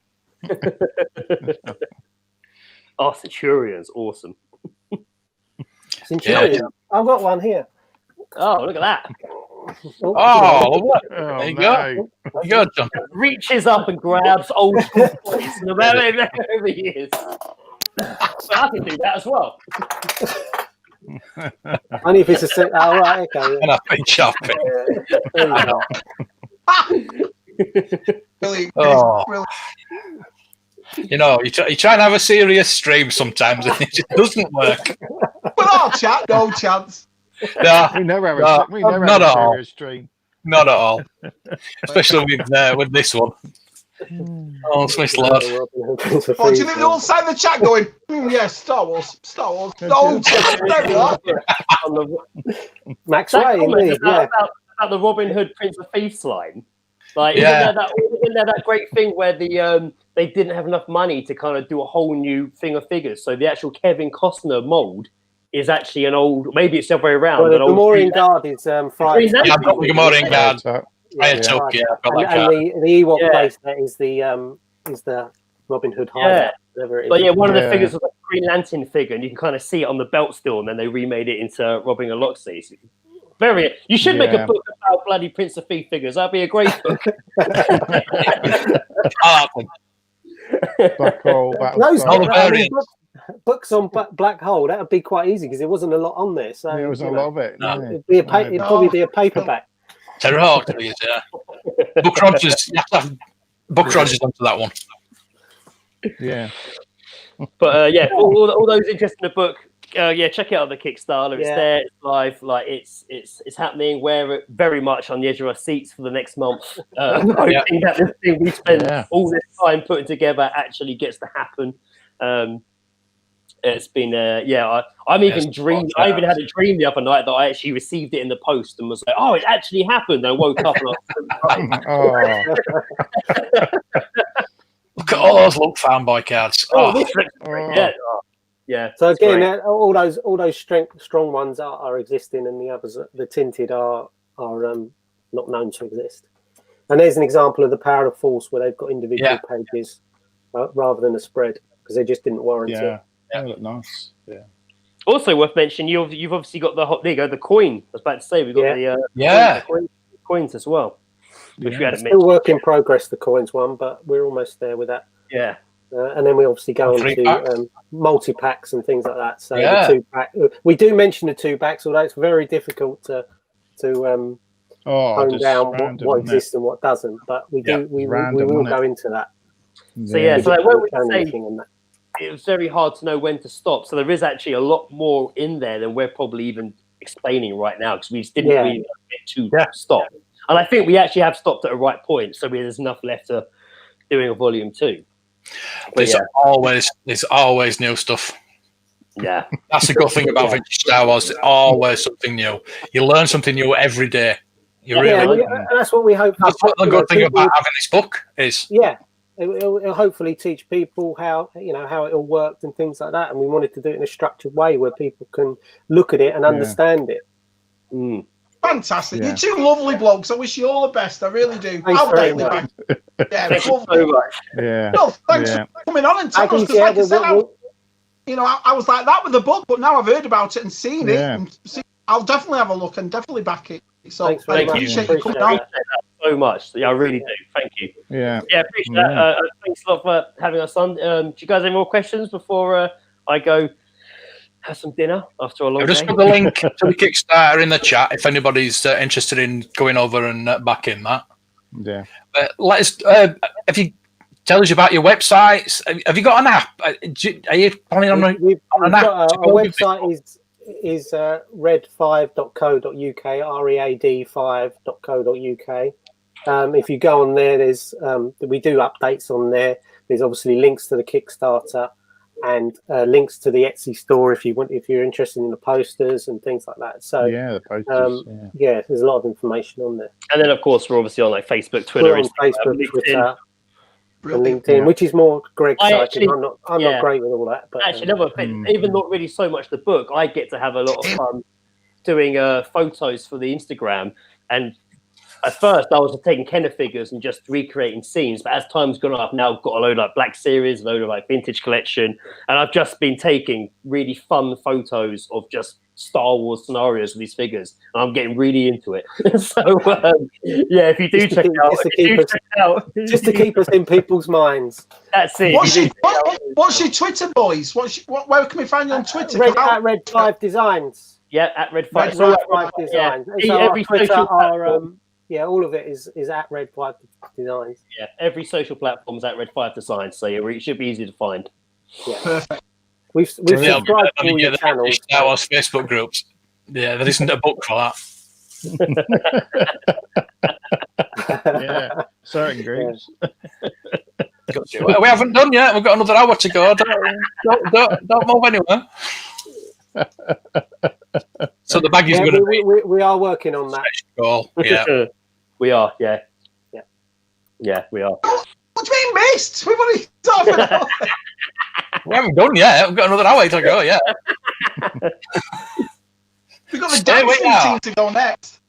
Centurion's awesome. Centurion. Yeah. I've got one here. Oh, look at that. There you go. There you go, John. Reaches up and grabs old school toys no matter over the years. So I can do that as well. Only if it's a set. Oh, right, okay. And I've been shopping. Really, Oh. really. You know, you try and have a serious stream sometimes, and it just doesn't work. With our chat, no chance. No, We never have not a at all. serious stream. Not at all. Especially with this one. Oh, Smith Lord. What do you think they all say in the chat going, yes, Star Wars. No chance. There we are. Max That Ray, comment indeed. about the Robin Hood Prince of Thieves line. Like, Yeah. isn't there that great thing where they didn't have enough money to kind of do a whole new thing of figures? So the actual Kevin Costner mold is actually an old, maybe it's the other way around. Well, the Gamorrean Guard is Friday. Yeah, I've got the Gamorrean Guard. I took, I've got that card. And the Ewok base that is the Robin Hood hideout. But yeah, one of the figures was a Green Lantern figure, and you can kind of see it on the belt still, and then they remade it into Robbing a Locksley. You should make a book about bloody Prince of Thief figures. That'd be a great book. Black Hole, books on Black Hole, that would be quite easy because there wasn't a lot on there. So there was a lot of it. It'd probably be a paperback. Terror Hawk, yeah. Book Rogers, you have to have Book Rogers onto that one. Yeah. But all those interested in the book, check it out on the Kickstarter. It's there, it's live, like it's happening. We're very much on the edge of our seats for the next month. Hoping that this thing we spend all this time putting together actually gets to happen. It's been I even had a dream the other night that I actually received it in the post and was like, oh, it actually happened. I woke up and I was Look at all those fanboy cards. Yeah. So again, all those strong ones are existing, and the others, the tinted, are not known to exist. And there's an example of the Power of Force where they've got individual pages rather than a spread because they just didn't warrant it. Yeah, look nice. Yeah. Also worth mentioning, you've obviously got the coin. I was about to say we've got the coins as well, which we hadn't mentioned. Still work in progress, the coins one, but we're almost there with that. Yeah. And then we obviously go on to multi-packs and things like that. So the 2-pack, we do mention the 2-packs, although it's very difficult to hone down what exists and what doesn't. But we will go into that. So when we say it was very hard to know when to stop. So there is actually a lot more in there than we're probably even explaining right now because we just didn't really get to stop. And I think we actually have stopped at a right point. So there's enough left to doing a volume 2. There's always new stuff. Yeah. That's the good thing about vintage Star Wars. There's always something new. You learn something new every day. And that's what we hope. That's what the good thing about having this book is. Yeah. it'll hopefully teach people how it all worked and things like that. And we wanted to do it in a structured way where people can look at it and understand it. Mm. Fantastic! You're two lovely blokes. I wish you all the best. I really do. Thanks I'll very definitely much. back. Yeah, Thank you lovely. so much. Yeah. No, thanks for coming on and telling us. Because, like I said, I was like that with the book, but now I've heard about it and seen it. And I'll definitely have a look and definitely back it. So I appreciate you coming on. So much. Yeah, I really do. Thank you. Yeah. Yeah, appreciate that. Thanks a lot for having us on. Do you guys have any more questions before I go have some dinner after a long day? Just put the link to the Kickstarter in the chat if anybody's interested in going over and backing that. Yeah. Let us. If you tell us about your websites, have you got an app? Are you planning on an app? Our website is red5.co.uk, read5.co.uk. If you go on there, there's we do updates on there. There's obviously links to the Kickstarter and links to the Etsy store if you're interested in the posters and things like that. So the posters. There's a lot of information on there. And then of course we're obviously on like Facebook, Twitter, on Facebook, LinkedIn. Twitter, and LinkedIn, which is more Greg's side. I'm not great with all that. But actually, another thing, even not really so much the book. I get to have a lot of fun doing photos for the Instagram. And at first, I was taking Kenner figures and just recreating scenes. But as time's gone on, I've now got a load of like Black Series, a load of like vintage collection, and I've just been taking really fun photos of just Star Wars scenarios with these figures, and I'm getting really into it. So if you do check it out, just to keep us in people's minds. That's it. What's your Twitter, boys? Where can we find you on Twitter? At Red5 Designs. Yeah, at Red5. Red5 Designs. Yeah. Every social platform. All of it is at Red5 Designs. Yeah, every social platform is at Red5 Designs, so it should be easy to find. Yeah. Perfect. We've subscribed to all your channels. Star Wars Facebook groups. Yeah, there isn't a book for that. Certain groups. We haven't done yet. We've got another hour to go. Don't move anywhere. So the bag is going to be. We are working on that. Goal. Yeah. We are. Yeah, we are. What do you mean missed? We've only started. We haven't done yet. We've got another hour to go. Yeah. We've got the dancing team to go next.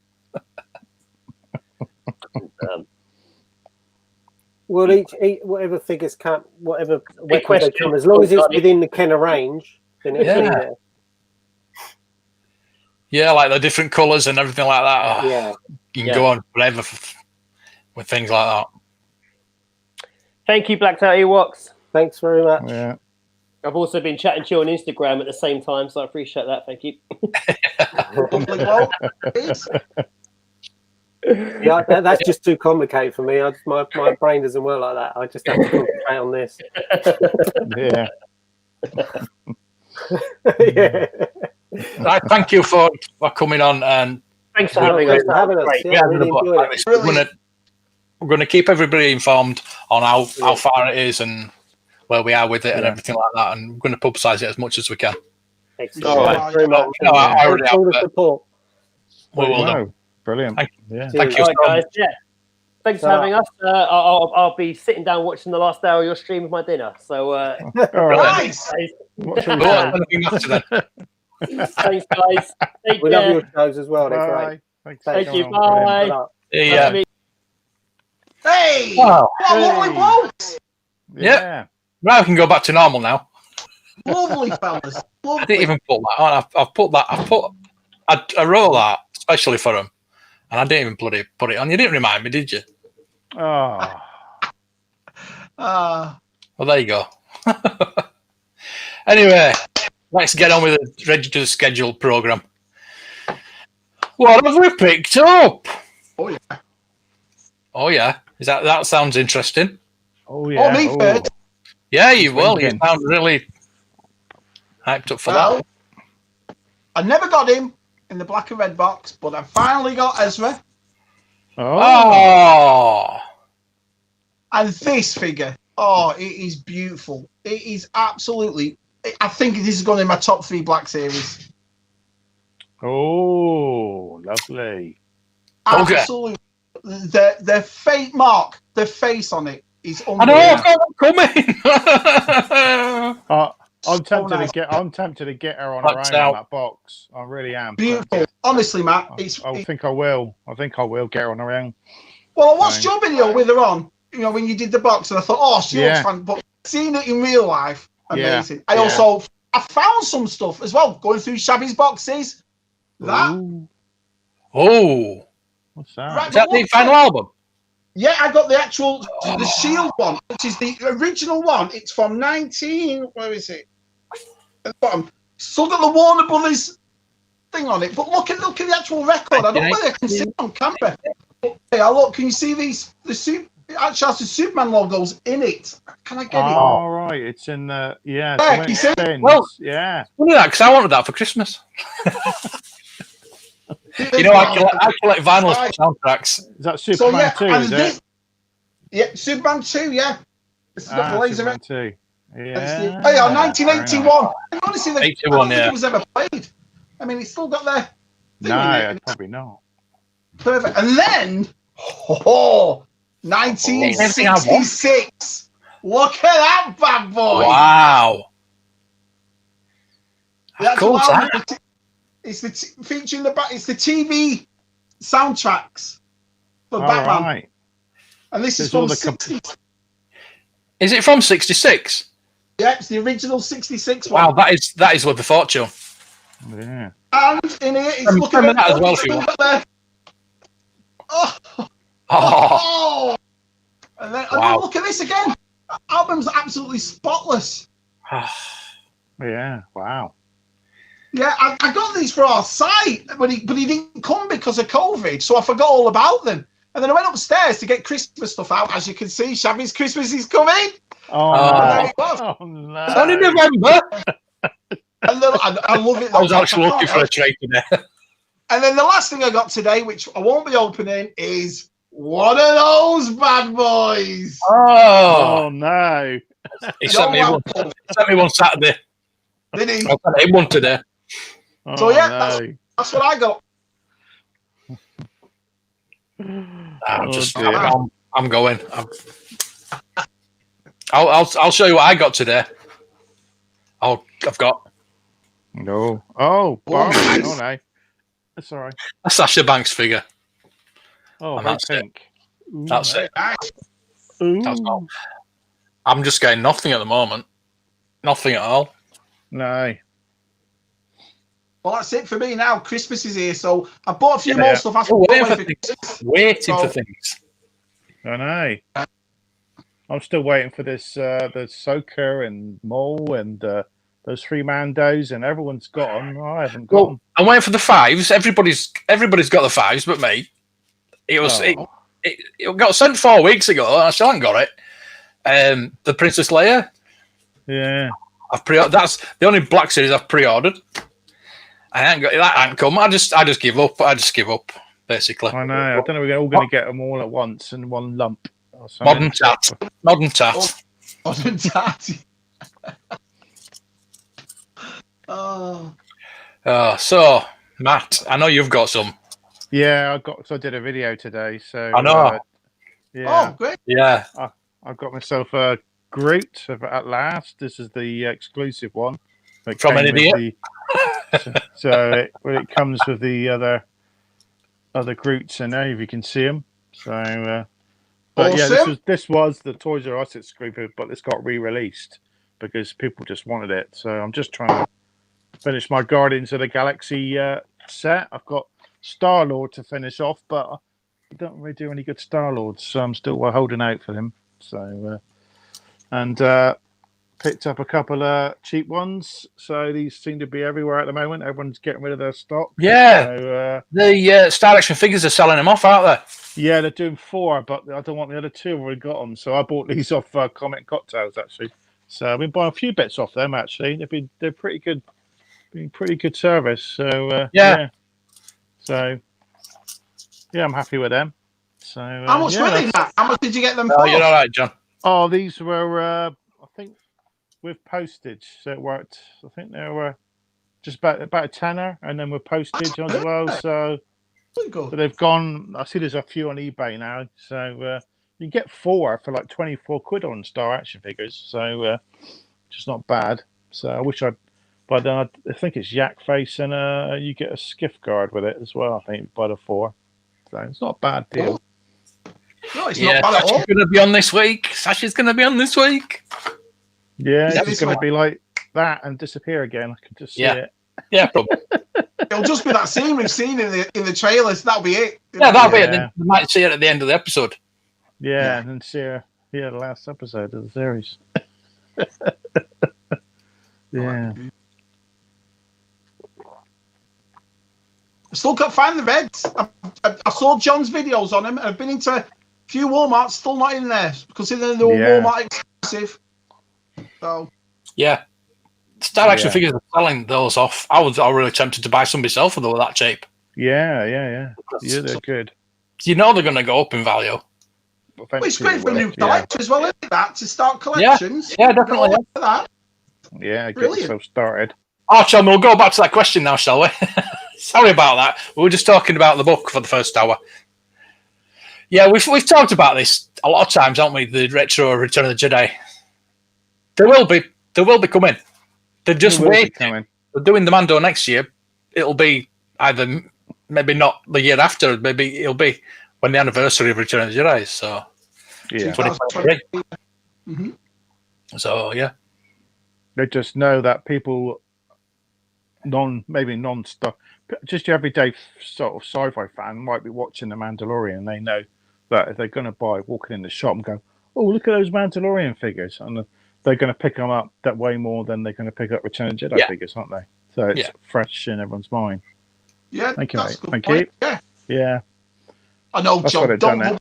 Well, each whatever figures come, whatever weapons they come, as long as it's within the Kenner range, then it'll be there. Yeah, like the different colours and everything like that. You can go on forever with things like that. Thank you, Blacked Out Ewoks. Thanks very much. Yeah. I've also been chatting to you on Instagram at the same time, so I appreciate that. Thank you. That's just too complicated for me. My brain doesn't work like that. I just have to concentrate on this. Thank you for coming on, and thanks for having us. We're going to keep everybody informed on how far it is and where we are with it and everything like that, and we're going to publicise it as much as we can. Excellent. All right. Very much. I already have the support. We will do. Brilliant. Thank you, guys. Yeah. Thanks for having us. I'll be sitting down watching the last hour of your stream with my dinner. So nice. Thanks, guys. We love your shows as well. They're great. Thank you. Bye. Yeah. Hey! What lovely blokes! Yeah. Now I can go back to normal now. Lovely fellas. Lovely. I didn't even put that on. I wrote that especially for them, and I didn't even put it on. You didn't remind me, did you? Oh. Well, there you go. Anyway, let's get on with the ready to schedule program. What have we picked up? Oh yeah. That sounds interesting. Oh yeah. Oh, me first. Yeah, you will. You sound really hyped up for that. I never got him in the black and red box, but I finally got Ezra. Oh. And this figure, it is beautiful. It is absolutely. I think this is going in my top 3 Black Series. Oh, lovely. Absolutely. The fate mark, the face on it is I know, I've got one coming. I'm tempted to get her on her own on that box. I really am. Beautiful. Honestly, Matt, I think I will. I think I will get her on her own. Well, I watched your video with her on, when you did the box, and I thought, oh, she looks fun. But seeing it in real life, amazing. I found some stuff as well, going through Shabby's boxes. Oh. What's that? Right, Is that the final album? Yeah, I got the actual, the Shield one, which is the original one. It's from where is it? At the bottom. Still got the Warner Brothers thing on it, but look at the actual record. I don't know whether I can see it on camera. Hey, look, can you see these? It actually has the Superman logos in it. Can I get it? Oh, right. It's in the, Yeah, you see? Well, yeah. Funny that, because I wanted that for Christmas. I collect vinyl soundtracks. Is that Superman 2, is it? Yeah, Superman 2, yeah. This is the laser Superman 2. Yeah. Hey, 1981. Honestly, I don't think it was ever played. I mean, it's still got their thing in it. Probably not. Perfect. And then, 1966. Look at that bad boy. Wow. How cool is that? It's featuring it's the TV soundtracks for Batman. Right. And this is from the 60s. Is it from 66? Yeah, it's the original 66 one. Wow, that is worth the fortune. Yeah. And in here, it's looking at that as well if you want. Oh. And then look at this again. The album's absolutely spotless. Yeah, wow. Yeah, I got these for our site, but he didn't come because of COVID, so I forgot all about them. And then I went upstairs to get Christmas stuff out. As you can see, Shabby's Christmas is coming. Oh, there it was. No. It's only November. I love it. I was actually looking for a tray today. And then the last thing I got today, which I won't be opening, is one of those bad boys. Oh no! He sent me one Saturday. Did he? I sent him one today. So yeah, that's what I got. I'm going. I'll show you what I got today. I've got. No. Oh, nice. Oh no. That's all right. A Sasha Banks figure. Oh, and that's pink. It. That's it. Ooh. That's all. I'm just getting nothing at the moment. Nothing at all. No. Well, that's it for me now. Christmas is here, so I bought a few more stuff. Waiting for things. I know. I'm still waiting for this. The Soaker and Mole and those three Mandos, and everyone's got them. I haven't got them. I'm waiting for the fives. Everybody's got the fives, but me. It got sent 4 weeks ago. And I still haven't got it. The Princess Leia. Yeah. That's the only Black Series I've pre-ordered. I ain't got that. Ain't come. I just give up. Basically. I know. I don't know. We're all going to get them all at once in one lump. Modern tat. Modern tat. So Matt, I know you've got some. Yeah, I did a video today, so I know. Yeah. Oh, great. Yeah. I've got myself a Groot at last. This is the exclusive one. From an idiot. So it comes with the other Groots in there, if you can see them. So, but awesome. yeah, this was the Toys R Us exclusive, but it's got re-released because people just wanted it. So I'm just trying to finish my Guardians of the Galaxy set. I've got Star-Lord to finish off, but I don't really do any good Star-Lords, so I'm still holding out for him. So, picked up a couple of cheap ones. So these seem to be everywhere at the moment. Everyone's getting rid of their stock. Yeah. So, the Star Action figures are selling them off, aren't they? Yeah, they're doing 4, but I don't want the other 2. I've already got them. So I bought these off Comet Cocktails, actually. So I've been buying a few bits off them, actually. They're pretty good. Been pretty good service. So yeah. So yeah, I'm happy with them. So how much were they, Matt? How much did you get them for? You're all right, John. Oh, these were I think with postage. So it worked. I think they were just about a tenner, and then with postage as well. So they've gone. I see there's a few on eBay now. So You get 4 for like 24 quid on Star Action figures, so just not bad. So I wish I'd. But then I think it's Yak Face, and you get a skiff guard with it as well. I think by the 4, so it's not a bad deal. No, it's not bad at all. Sasha's going to be on this week. Sasha's going to be on this week. Yeah, it's going to be like that and disappear again. I can just see it. Yeah, probably. It'll just be that scene we've seen in the trailers. That'll be it. Yeah, that'll be it. Then you might see it at the end of the episode. Yeah, and then see her. Yeah, the last episode of the series. Yeah. I still can't find the Reds. I saw John's videos on them. I've been into a few Walmarts, still not in there, considering they were Walmart exclusive. So. Yeah. Star Action figures are selling those off. I was really tempted to buy some myself for that cheap. Yeah. Yeah, they're good. You know they're going to go up in value. Well, it's great for a new collector as well, isn't it? That to start collections. Yeah, definitely. That. Yeah, get yourself started. Oh, John, we'll go back to that question now, shall we? Sorry about that. We were just talking about the book for the first hour. Yeah, we've talked about this a lot of times, haven't we? The retro Return of the Jedi. They will be coming. They're just waiting. They're doing the Mando next year. It'll be either maybe not the year after. Maybe it'll be when the anniversary of Return of the Jedi. So yeah, 2023. So yeah, they just know that people non-stuff, just your everyday sort of sci-fi fan might be watching The Mandalorian. They know that if they're going to buy, walking in the shop and go, oh, look at those Mandalorian figures, and they're going to pick them up that way more than they're going to pick up Return of the Jedi figures, aren't they? So it's fresh in everyone's mind. Yeah, thank you, mate. Thank you. Yeah. I know, that's John. Don't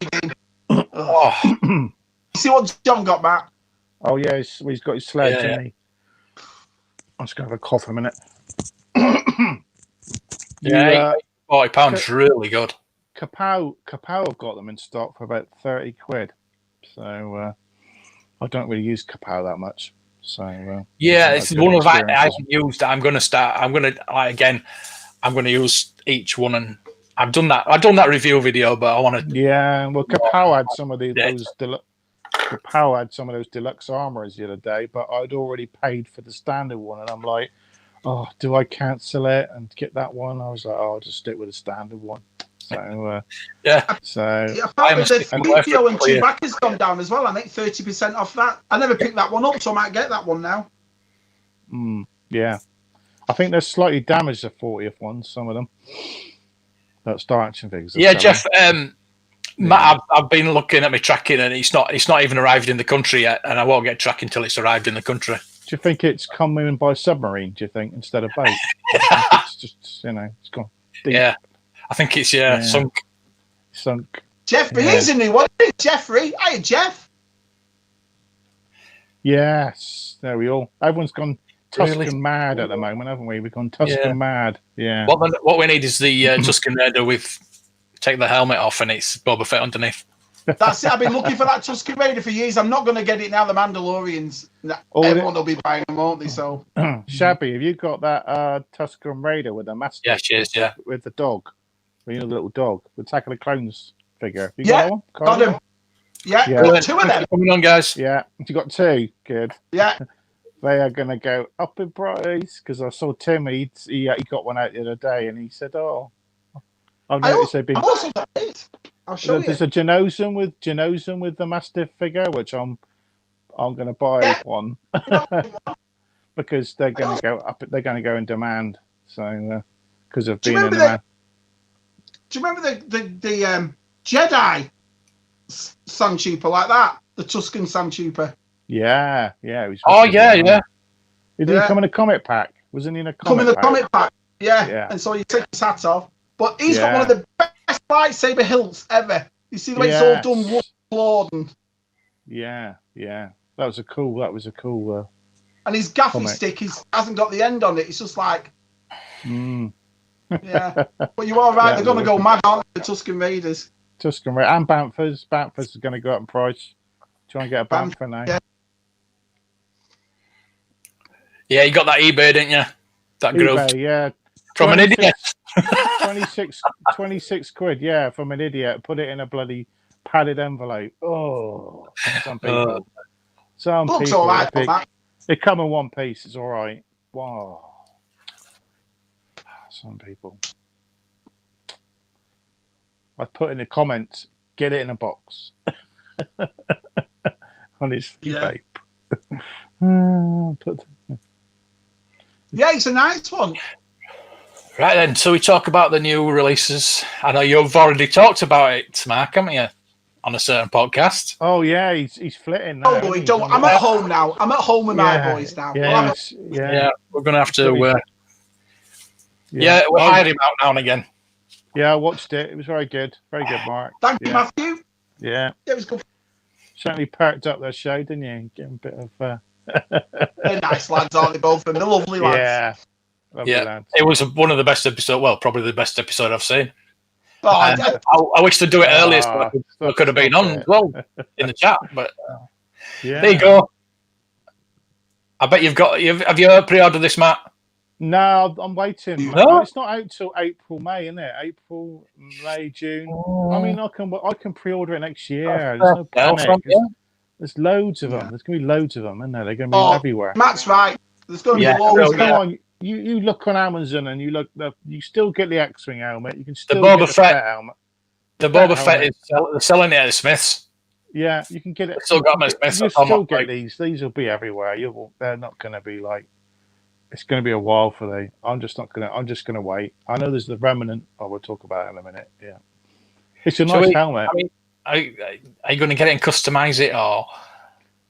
you see what John got back? Oh yeah, he's got his sledge, hasn't he? I'm just going to have a cough a minute. £40 really good. Kapow have got them in stock for about 30 quid. So I don't really use Kapow that much. So it's one of I haven't used. I'm going to use each one, and I've done that review video, but I want to. Yeah, well, Kapow had some of those deluxe armors the other day, but I'd already paid for the standard one, and I'm like, oh, do I cancel it and get that one? I was like, oh, I'll just stick with the standard one. So apparently the video and Chewbacca's gone down as well. I think 30% off that. I never picked that one up, so I might get that one now. Yeah, I think they're slightly damaged, the 40th ones. Some of them. That Star Action figures. Yeah, Jeff. Matt, I've been looking at my tracking, and it's not even arrived in the country yet, and I won't get tracking until it's arrived in the country. Do you think it's coming by submarine? Do you think instead of boat? It's just it's gone deep. Yeah, I think it's sunk. Jeffrey is a new one. Jeffrey, hey Jeff. Yes, there we all. Everyone's gone Tuscan mad at the moment, haven't we? We've gone Tuscan mad. Yeah. What we need is the Tuscan Raider with take the helmet off and it's Boba Fett underneath. That's it. I've been looking for that Tuscan Raider for years. I'm not going to get it now. The Mandalorians, everyone will be buying them, won't they? So, Shabby, have you got that Tuscan Raider with the master? Yeah, she is. Yeah, with the dog, the little dog, the Attack of the Clones figure. Have you got one? Got him. Yeah, got 2 of them. Coming on, guys. Yeah, you got 2. Good. Yeah. They are going to go up in price because I saw Tim. He got one out the other day, and he said, "Oh, I've noticed they've been." I've also got it. I'll show you. There's a Genosum with the Mastiff figure, which I'm going to buy one because they're going to go up. They're going to go in demand. So because of being in demand. Do you remember the Jedi Sandtrooper like that? The Tuscan Sandtrooper. Yeah. He was He didn't come in a comic pack. Wasn't he in a comic pack? Yeah. And so you take his hat off. But he's got one of the best lightsaber hilts ever. You see the way it's all done wood floored. Yeah. That was a cool. And his gaffy stick hasn't got the end on it. It's just like. Yeah. But you are right. They're going to go mad, aren't they, the Tuscan Raiders? Tuscan Raider and Banthas. Banthas are going to go up in price. Try and get a Bantha now. Yeah, you got that eBay, didn't you? That group. Yeah. From an idiot. 26 quid, from an idiot. Put it in a bloody padded envelope. Oh, some people. Some Looks people. all right, Matt. They come in one piece. It's all right. Wow. Some people. I put in the comments, get it in a box. On his vape. Yeah, it's a nice one. Right then, so we talk about the new releases. I know you've already talked about it, Mark, haven't you? On a certain podcast. Oh yeah, he's flitting now. Oh boy, I'm at home now. I'm at home with my boys now. Yeah, we're gonna have to. We'll hire him out now and again. Yeah, I watched it. It was very good. Very good, Mark. Thank you, Matthew. Yeah. It was good. Certainly perked up their show, didn't you? Getting a bit of. They're nice lads, aren't they? Both of them. They're lovely lads. Yeah. Lovely lads. It was one of the best episodes. Well, probably the best episode I've seen. Oh, I wish they'd do it earlier, so I could have been on as well in the chat. But there you go. I bet you've got. Have you pre-ordered this, Matt? No, I'm waiting. No? It's not out till April, May, isn't it? April, May, June. I mean, I can pre-order it next year. There's no panic. There's loads of them. There's going to be loads of them, isn't there? They're going to be everywhere. Matt's right. There's going to be loads. Come on, you look on Amazon and you look. You still get the X-wing helmet. You can still get the Fett helmet. The Boba Fett is selling it at Smiths. Yeah, you can get it. Still got my Smiths. You still get these. These will be everywhere. They're not going to be like. It's going to be a while for they. I'm just going to wait. I know there's the Remnant. We'll talk about it in a minute. Yeah, it's a nice helmet. I mean, are you going to get it and customize it, or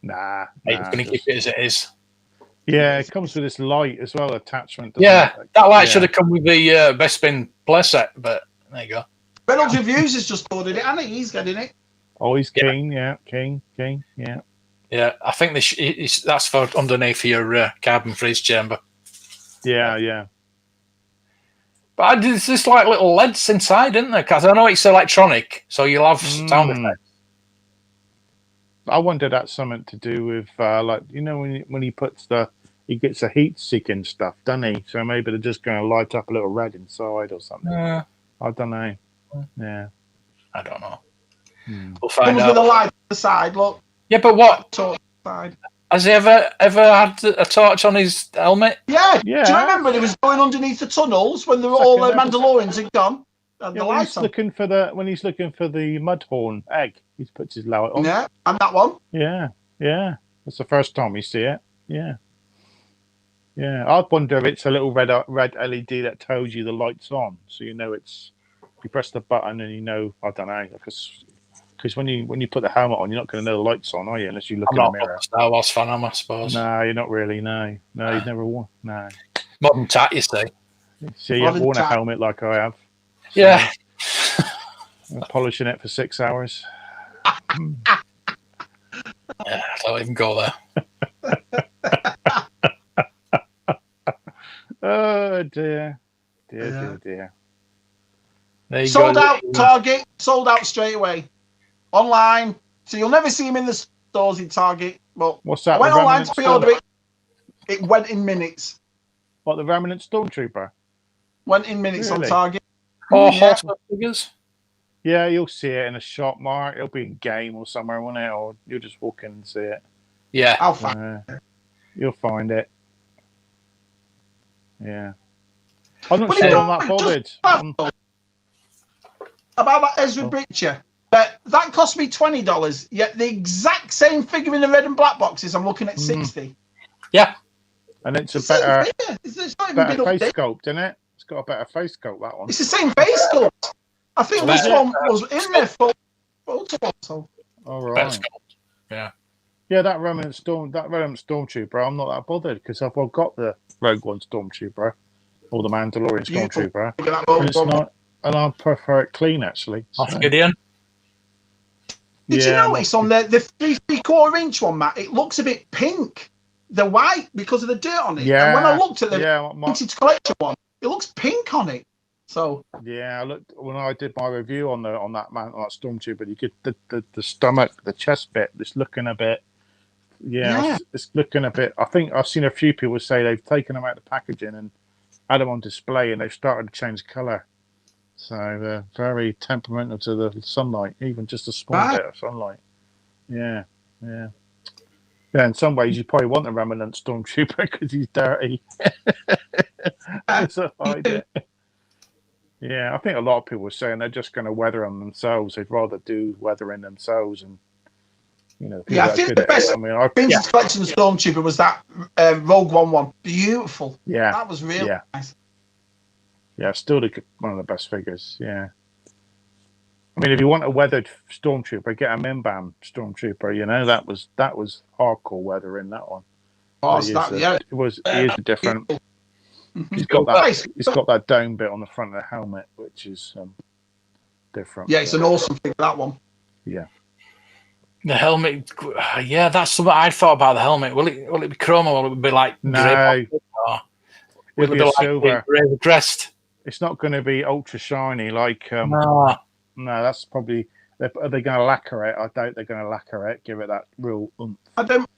nah? Are you going to keep it as it is? Yeah, it comes with this light as well, attachment. Yeah, that light should have come with the Bespin playset, but there you go. Reynolds Reviews has just ordered it, hasn't he? He's getting it. Oh, he's keen, keen, yeah. Yeah, I think that's for underneath your carbon freeze chamber. Yeah. But there's just like little LEDs inside, isn't there? Because I know it's electronic, so you'll have sound effects. I wonder that's something to do with, when he puts he gets a heat-seeking stuff, doesn't he? So maybe they're just going to light up a little red inside or something. I don't know. Yeah. I don't know. We'll find Comes out. with a light on the side, look. Yeah, but what? Side. Has he ever had a torch on his helmet? Yeah. Do you remember when he was going underneath the tunnels when all the Mandalorians had gone? And the lights on. When he's looking for the Mudhorn egg, he puts his light on. Yeah, and that one. Yeah. That's the first time you see it. Yeah. I wonder if it's a little red LED that tells you the light's on, so you know it's. You press the button and you know. I don't know, because when you put the helmet on, you're not going to know the light's on, are you? Unless you look in the mirror. I'm not a Star Wars fan, I suppose. No, you're not really. No, you've never worn. No. Modern tat, you say. So you haven't worn a helmet like I have. So yeah. I'm polishing it for 6 hours. Yeah, don't even go there. Oh dear. Sold out Target, sold out straight away. Online. So you'll never see him in the stores in Target. But what's that? I went online to pre-order it. It went in minutes. What, the Remnant Stormtrooper? Went in minutes on Target. Oh, Horseman figures? Yeah, you'll see it in a shop, Mark. It'll be in game or somewhere, won't it? Or you'll just walk in and see it. Yeah. I'll find it. You'll find it. Yeah. I'm not sure I'm that bothered. About that Ezra Bridger. That cost me $20. Yet the exact same figure in the red and black boxes, I'm looking at $60. Yeah. And it's a better it's face sculpt, isn't it? It's got a better face sculpt, that one. It's the same face sculpt. I think this one was in there for photo. All right. Yeah. Yeah, that Remnant Stormtrooper, I'm not that bothered because I've got the Rogue One Stormtrooper or the Mandalorian Stormtrooper. And it's not, and I prefer it clean actually. That's good, Ian. Did you notice on the 3/4 inch one, Matt? It looks a bit pink. The white because of the dirt on it. Yeah. And when I looked at the vintage collection one, it looks pink on it. So yeah, I looked when I did my review on that Stormtrooper. You get the stomach, the chest bit. It's looking a bit. Yeah, it's looking a bit. I think I've seen a few people say they've taken them out of the packaging and had them on display, and they've started to change colour. So they're very temperamental to the sunlight, even just a small bit of sunlight. Yeah, yeah. Yeah, in some ways, you probably want a remnant stormtrooper because he's dirty. So hide it. Yeah, I think a lot of people are saying they're just going to weather them themselves. They'd rather do weathering themselves, and I think the best Vintage Collection Stormtrooper was that Rogue One. Beautiful. Yeah, that was really nice. Yeah, still one of the best figures. Yeah. I mean, if you want a weathered Stormtrooper, get a Minbam Stormtrooper. That was hardcore weathering, that one. He is different. He's got that dome bit on the front of the helmet, which is different. Yeah, it's an awesome figure, that one. Yeah. The helmet, yeah, that's something I thought about the helmet. Will it be chrome or will it be like no? Will it be silver? Razor crest. It's not going to be ultra shiny like. No, that's probably. Are they going to lacquer it? I doubt they're going to lacquer it. Give it that real oomph. I don't.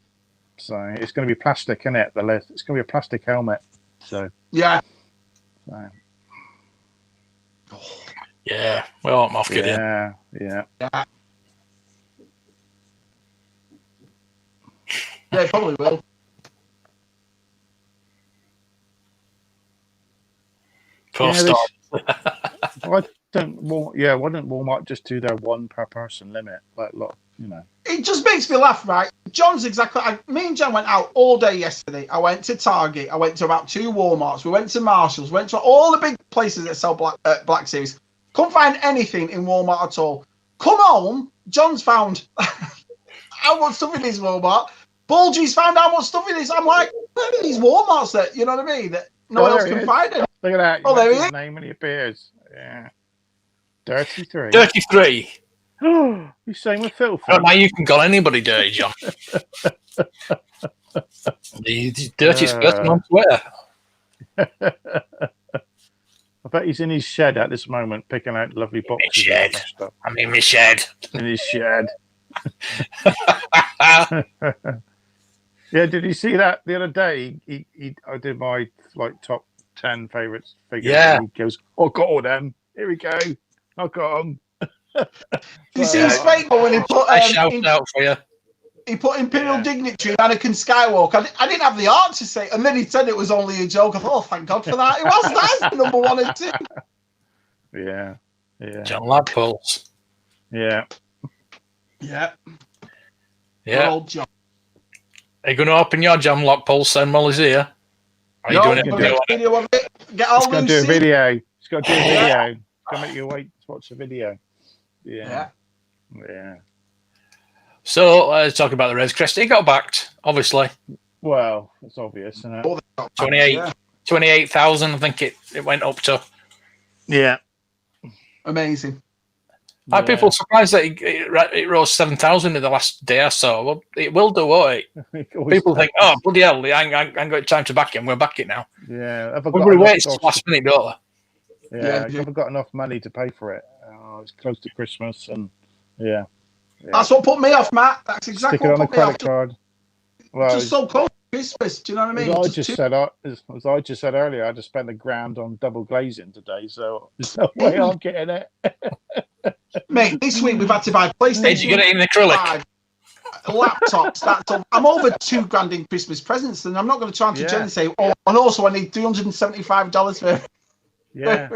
So it's going to be plastic, isn't it? It's going to be a plastic helmet. So yeah. So. Yeah. Well, I'm off it. Yeah. Yeah, it probably will. Why don't Walmart just do their one per person limit? It just makes me laugh, right? John's me and John went out all day yesterday. I went to Target. I went to about 2 Walmarts. We went to Marshalls. Went to all the big places that sell Black Series. Couldn't find anything in Walmart at all. Come home, John's found how much stuff in his Walmart. Bulgy's found how much stuff in his. I'm like, where are these Walmarts that, you know what I mean? That no one else can find it. Look at that. Oh, there he is. Name when he appears. Yeah. 33. 33. You saying with Phil? Now you can call anybody dirty, John. The dirtiest person on Twitter. I bet he's in his shed at this moment, picking out lovely boxes. Shed. I'm in my shed. In his shed. Yeah, did you see that the other day? I did my top 10 favourites figures. Yeah. He goes, I got all them. Here we go. I got them. You see his face when he put shout out for you. He put Imperial Dignitary and Anakin Skywalker. I didn't have the art to say, and then he said it was only a joke. I thought, oh, thank God for that. It was nice, number 1 and 2. Yeah. John Ladpulse. Yeah. Old John. Are you going to open your John Ladpulse then while he's here? Are you doing a video of it? Get all He's going to do a video. He's got to do a video. He's going to make you wait to watch the video. Yeah. So let's talk about the Razor Crest. It got backed, obviously. Well, it's obvious, isn't it? 28,000. I think it went up to. Yeah. Amazing. Are people surprised that it rose 7,000 in the last day or so? Well, it will do, won't it? People think, oh, bloody hell, I ain't got time to back it. I'm going to back it now. Yeah. Everybody waits till last minute, don't they? Yeah, I haven't got enough money to pay for it. It's close to Christmas, and yeah. That's what put me off, Matt. That's exactly Stick it what on put a me credit off. card. Well, just so close to Christmas. Do you know what I mean? As I just said earlier, I just spent $1,000 on double glazing today, so there's no way I'm getting it. Mate, this week we've had to buy PlayStation. Did you get it in acrylic? Laptops. I'm over $2,000 in Christmas presents, and I'm not going to try to Jen and say, oh, and also I need $375 for it. Yeah.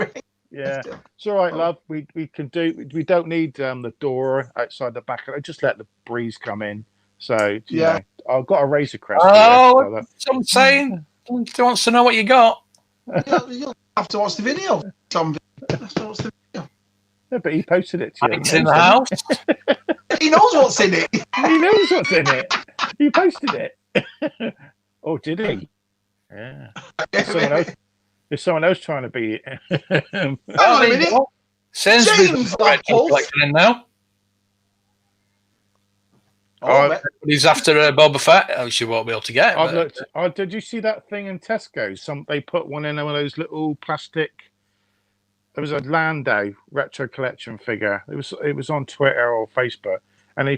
Yeah, it's all right, love. We can do. We don't need the door outside the back. I just let the breeze come in. So you know, I've got a Razor Crest. Oh, I'm saying. He wants to know what you got. You'll have to watch the video, Tom. Have to watch the video. Yeah, but he posted it to you. It's in the house. He knows what's in it. He knows what's in it. He posted it. Oh, did he? Yeah. There's someone else trying to be it. Hang on a minute. Sainsbury's collecting in now. He's after Boba Fett, which you won't be able to get. I've looked. Did you see that thing in Tesco? They put one in one of those little plastic. There was a Lando retro collection figure. It was on Twitter or Facebook, and they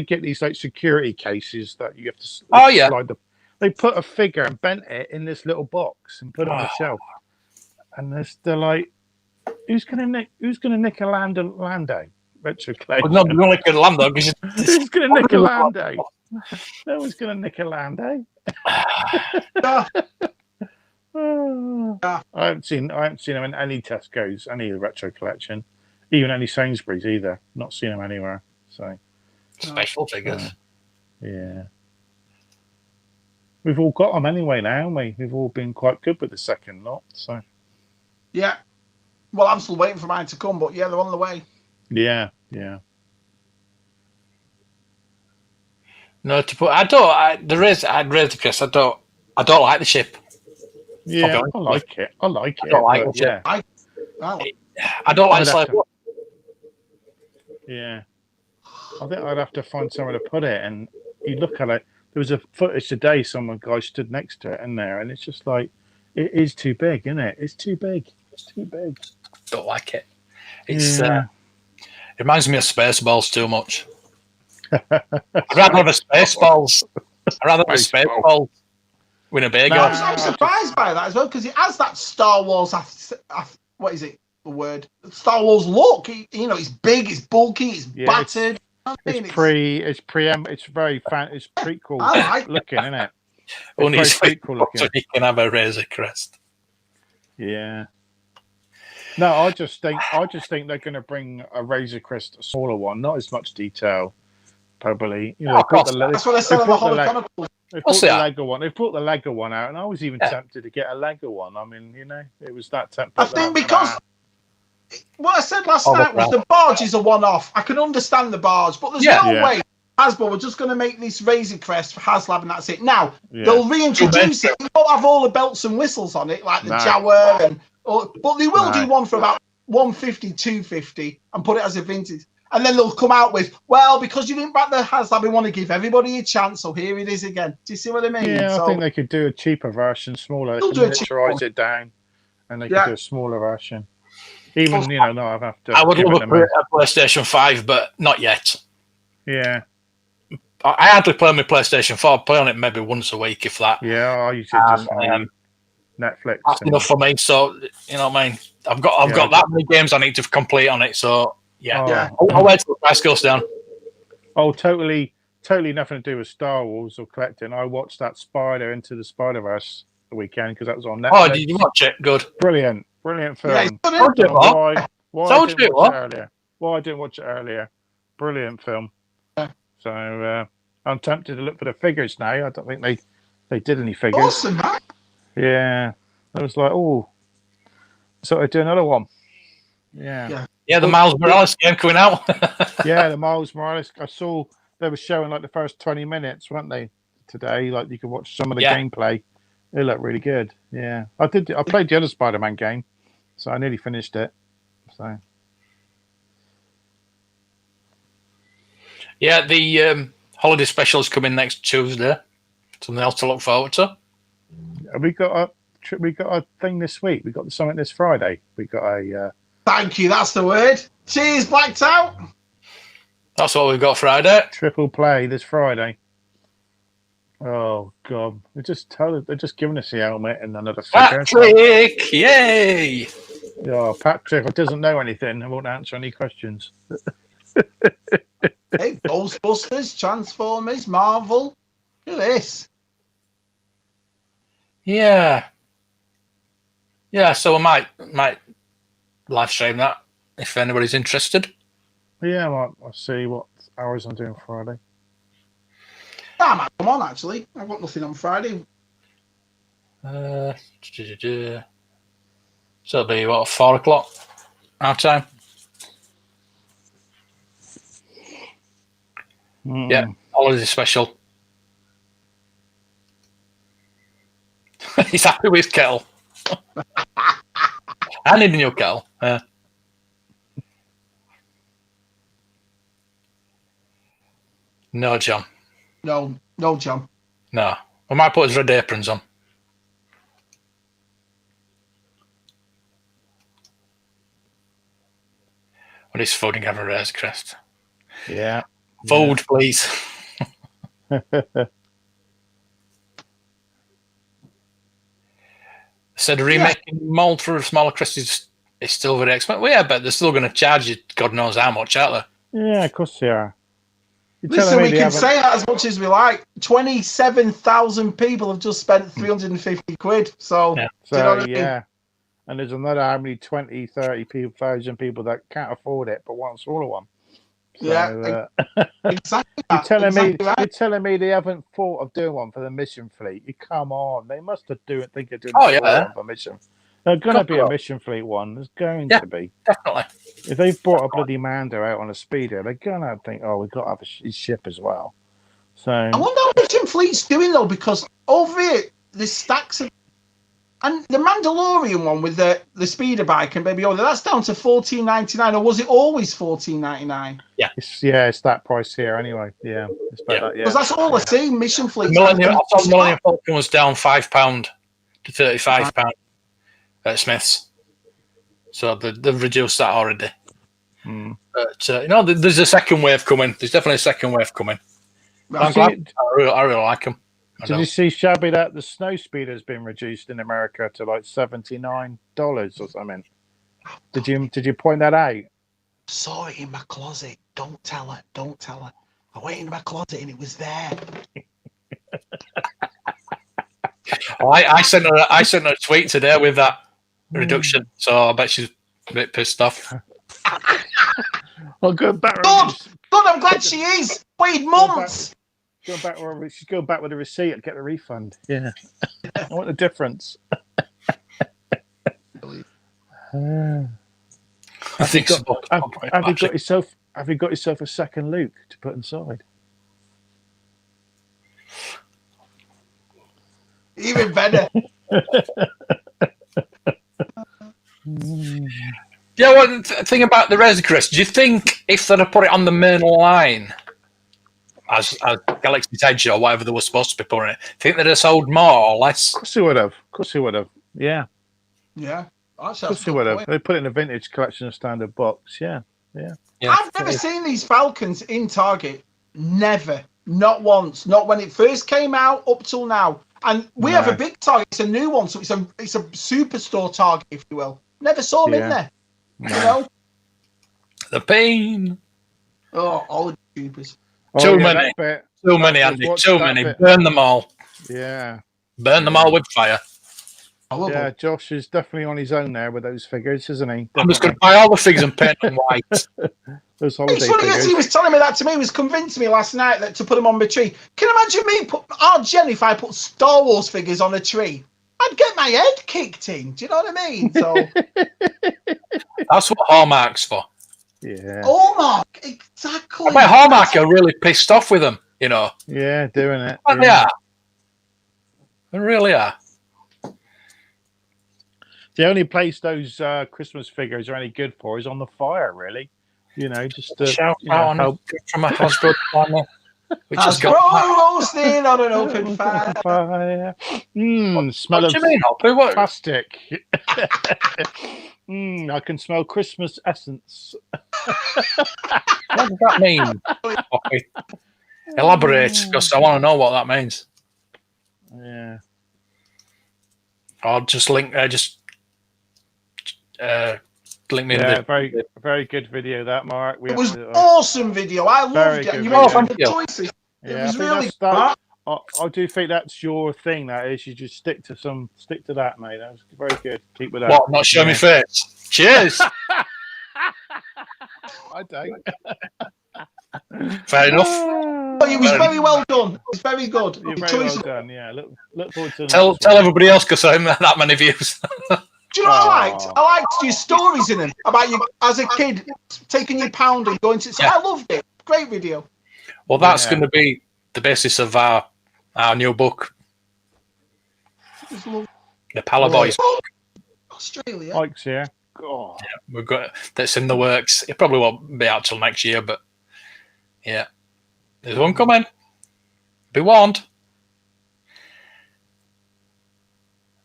get these like security cases that you have to. Slide the. They put a figure and bent it in this little box and put it on a shelf. And they're like, Who's gonna nick a Lando retro collection? Well, no, like a Lando. Who's gonna nick a Lando? No one's gonna nick a Lando. I haven't seen them in any Tesco's, any of the retro collection, even any Sainsbury's either. Not seen them anywhere. So special figures. Yeah. We've all got them anyway now, haven't we? We've all been quite good with the second lot. So yeah. Well, I'm still waiting for mine to come, but yeah, they're on the way. Yeah. No, to put. I'd raise the Chris. I don't like the ship. Yeah, I like it. I don't like the ship. I don't like Slave. Yeah. I think I'd have to find somewhere to put it, and you look at it. There was a footage today. Some guy stood next to it in there, and it's just like it is too big, isn't it? It's too big. Don't like it. It's it reminds me of Spaceballs too much. I'd rather have a Spaceballs. I'd rather have a Spaceballs Winnebago. No, I'm surprised by that as well because it has that Star Wars. What is it? The word Star Wars look. It's big, it's bulky, it's battered. It's very fan. It's prequel looking, isn't it? Only prequel looking. So he can have a Razor Crest. Yeah. No, I just think they're going to bring a Razor Crest, a smaller one, not as much detail, probably. That's what they said on the Hollow Chronicles. They brought the Lego one. They brought the Lego one out, and I was even tempted to get a Lego one. I mean, it was that tempting. I think because what I said last night was the barge is a one-off. I can understand the barge, but there's no way Hasbro were just going to make this Razor Crest for HasLab and that's it. Now they'll reintroduce it. It won't have all the belts and whistles on it, like the Jawa, but they will do one for about 150, 250, and put it as a vintage. And then they'll come out with, well, because you didn't back the HasLab, we want to give everybody a chance, so here it is again. Do you see what I mean? Yeah, I think they could do a cheaper version, smaller, miniaturize it down, and they could do a smaller version. Even, not have to. I would love a PlayStation 5, but not yet. Yeah. I hardly play on my PlayStation 4. I play on it maybe once a week, if that. Yeah, I use it just on Netflix. That's enough for me, so, you know what I mean? I've got that many games I need to complete on it, so... Yeah. I'll wait till the price goes down. Oh, totally nothing to do with Star Wars or collecting. I watched that Into the Spider-Verse the weekend because that was on Netflix. Oh, did you watch it? Good. Brilliant film. Why I didn't watch it earlier. Brilliant film. So I'm tempted to look for the figures now. I don't think they did any figures. Awesome, man. Yeah. I was like, so I do another one. Yeah, the Miles Morales game coming out. Yeah, the Miles Morales. I saw they were showing like the first 20 minutes, weren't they, today? Like you could watch some of the gameplay. It looked really good. Yeah, I played the other Spider-Man game, so I nearly finished it. So yeah, the holiday specials coming next Tuesday. Something else to look forward to. We got a thing this week. We got something this Friday. We got a. Thank you. That's the word. Cheers, Blacked Out. That's what we've got Friday. Triple play this Friday. Oh God! They're just giving us the helmet and another figure. Patrick, yay! Oh, Patrick doesn't know anything. I won't answer any questions. Hey, Ghostbusters, Transformers, Marvel. Look at this. Yeah. So I might live stream that if anybody's interested. Yeah, I'll see what hours I'm doing Friday. I might come on actually. I've got nothing on Friday. So it'll be 4:00 our time. Yeah, holiday special. He's happy with his kettle. I need a new kettle. No, John. No, John. No. We might put his red aprons on. What is food and have a Razor Crest? Yeah. Food, please. Said remaking mold for a smaller crest is it's still very expensive. Well, yeah, but they're still going to charge you God knows how much, aren't they? Yeah, of course they are. Listen, we can say that as much as we like. 27,000 people have just spent 350 quid. So, Yeah. do you know what I mean? And there's another how many 20, 30,000 people that can't afford it but want a smaller one. So, Yeah, exactly. You're telling me they haven't thought of doing one for the mission fleet? You come on, they must have think of doing one for mission. There's going to be a mission fleet one. There's going to be, definitely. If they've brought a bloody Mando out on a speeder, they're going to think, oh, we've got to have his ship as well. So I wonder how mission fleet's doing though, because over here there's stacks of. And the Mandalorian one with the speeder bike and Baby Yoda, that's down to $14.99, or was it always $14.99? Yeah, it's that price here anyway. Yeah, it's about that. Yeah, because that's all I see. Mission Fleet. Millennium Falcon was down £5 to £35 at Smiths, so they've reduced that already. But there's a second wave coming. There's definitely a second wave coming. I'm glad. I really like them. Did you see, Shabby, that the snow speeder has been reduced in America to like $79 or something? Did you point that out? Saw it in my closet. Don't tell her. Don't tell her. I went into my closet and it was there. I sent her a tweet today with that reduction, so I bet she's a bit pissed off. I'll go back. Good, I'm glad she is. Wait months. She's going back with a receipt and get a refund. Yeah. I want the difference. I think so. Have you got yourself a second Luke to put inside? Even better. Yeah, one thing about the Res, Chris, do you think if they'd have put it on the main line as Galaxy's Edge or whatever they were supposed to be putting it, think they'd have sold more or less? Of course they would have. Yeah. Yeah. Of course they would have. They put it in a vintage collection of standard box. Yeah. I've never seen these Falcons in Target. Never. Not once. Not when it first came out up till now. And we have a big Target. It's a new one, so it's a superstore Target, if you will. Never saw them in there. No. You know? The pain. Oh, all the troopers. Too many, Andy. Too many. Burn them all. Yeah. Burn them all with fire. Yeah, Josh is definitely on his own there with those figures, isn't he? Definitely. I'm just going to buy all the figures and paint them white. Those holiday it's funny, figures. He was telling me that to me. He was convincing me last night that to put them on my tree. Can you imagine me Jen, if I put Star Wars figures on a tree? I'd get my head kicked in. Do you know what I mean? So that's what Hallmark's for. Yeah. Hallmark, exactly. I bet Hallmark are really pissed off with them, you know. Yeah, doing it. But they are. They really are. The only place those Christmas figures are any good for is on the fire, really. You know, just to shout out help from a hasbro planner, which has got roasting on an open fire. Smell what of do you mean, plastic. I can smell Christmas essence. What does that mean? Okay. Elaborate, because I want to know what that means. Yeah. Or just link. Link me. Yeah, very good video that, Mark. It was awesome video. I loved it. You made some good choices. It was really good. I do think that's your thing. That is, you just stick to that, mate. That was very good. Keep with that. What? Not show me face. Cheers. I don't. Fair enough. It was very well done. It was very good. You're very well done. Yeah. Look forward to. Tell everybody else because I haven't that many views. Do you know what I liked? I liked your stories in them about you as a kid taking your pound and going to. So I loved it. Great video. Well, that's going to be the basis of our new book, the Paliboys. Australia. Mike's here. Oh. Yeah, we've got that's in the works. It probably won't be out till next year, but yeah, there's one coming. Be warned.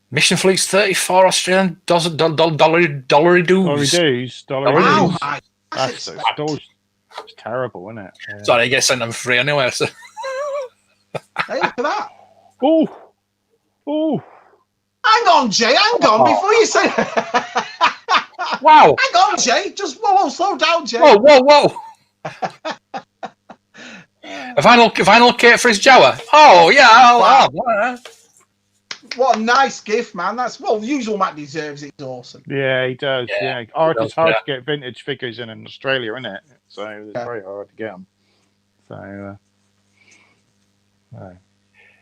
Mission Fleet's 34 Australian dollary dues. Wow. That's terrible, isn't it? Yeah. Sorry, you get sent them free anyway. So. Hey, look at that. Oh. Hang on, Jay. Hang on. Before you say Wow. Hang on, Jay. Just whoa, slow down, Jay. Whoa. If I locate for his Jawa. Oh yeah, I'll What a nice gift, man. That's Usual Mac deserves it. It's awesome. Yeah, he does. Yeah, It's hard to get vintage figures in Australia, isn't it? So it's very hard to get them. So,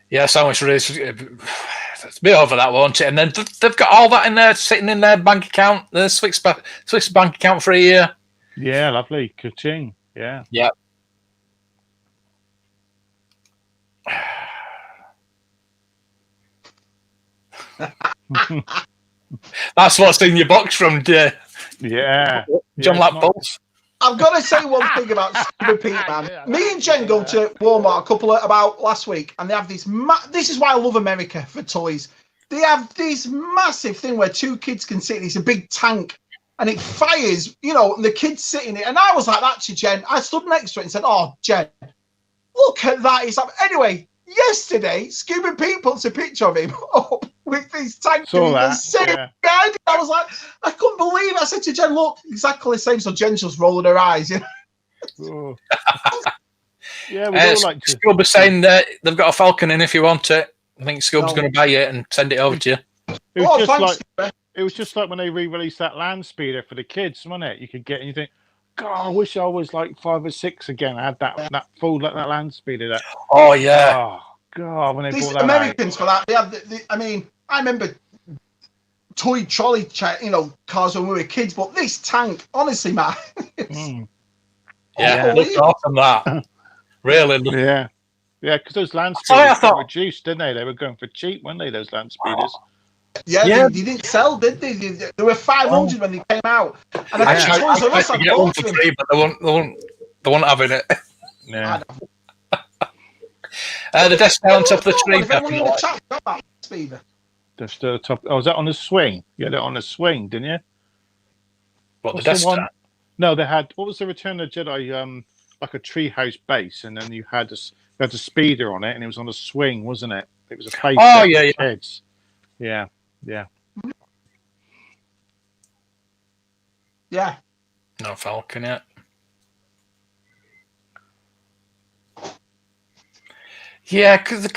yeah, so much really. It's a bit over that, won't it? And then they've got all that in there, sitting in their bank account, the Swiss bank account for a year. yeah, lovely. Ka-ching. Yeah. Yeah. That's what's in your box from Yeah. John Lappold. I've got to say one thing about Scuba Pete, man. Me and Jen go to Walmart about last week, and they have this. This is why I love America for toys. They have this massive thing where two kids can sit in. It's a big tank, and it fires, and the kids sit in it. And I was like that to Jen. I stood next to it and said, "Oh, Jen, look at that." It's like, anyway, yesterday, Scuba Pete puts a picture of him up with these tanks. The same guy. I was like, I couldn't believe it. I said to Jen, look, exactly the same. So Jen's just rolling her eyes. Yeah, we all like to. Scub is saying that they've got a Falcon in if you want it. I think Scub's going to buy it and send it over to you. It was just like when they re-released that land speeder for the kids, wasn't it? You could get anything. God, I wish I was like 5 or 6 again. I had that full that land speeder. That. Oh yeah. Oh God, when they these brought that Americans out. for that, they have. I remember toy trolley, cars when we were kids, but this tank, honestly, man. Yeah, it looks awesome. That really. Yeah, because those land speeders got reduced, didn't they? They were going for cheap, weren't they? Those land speeders. Yeah. They didn't sell, did they? They were 500 when they came out. And I think Toys R Us had bought them. But they won't have in it. Yeah. The desk down on top of the tree. Just top. Oh, was that on the swing? You had it on the swing, didn't you? What, the desk? No, they had. What was the Return of the Jedi? Like a treehouse base, and then you had a speeder on it, and it was on a swing, wasn't it? It was a place for kids. Yeah. Yeah. No Falcon yet. Yeah, because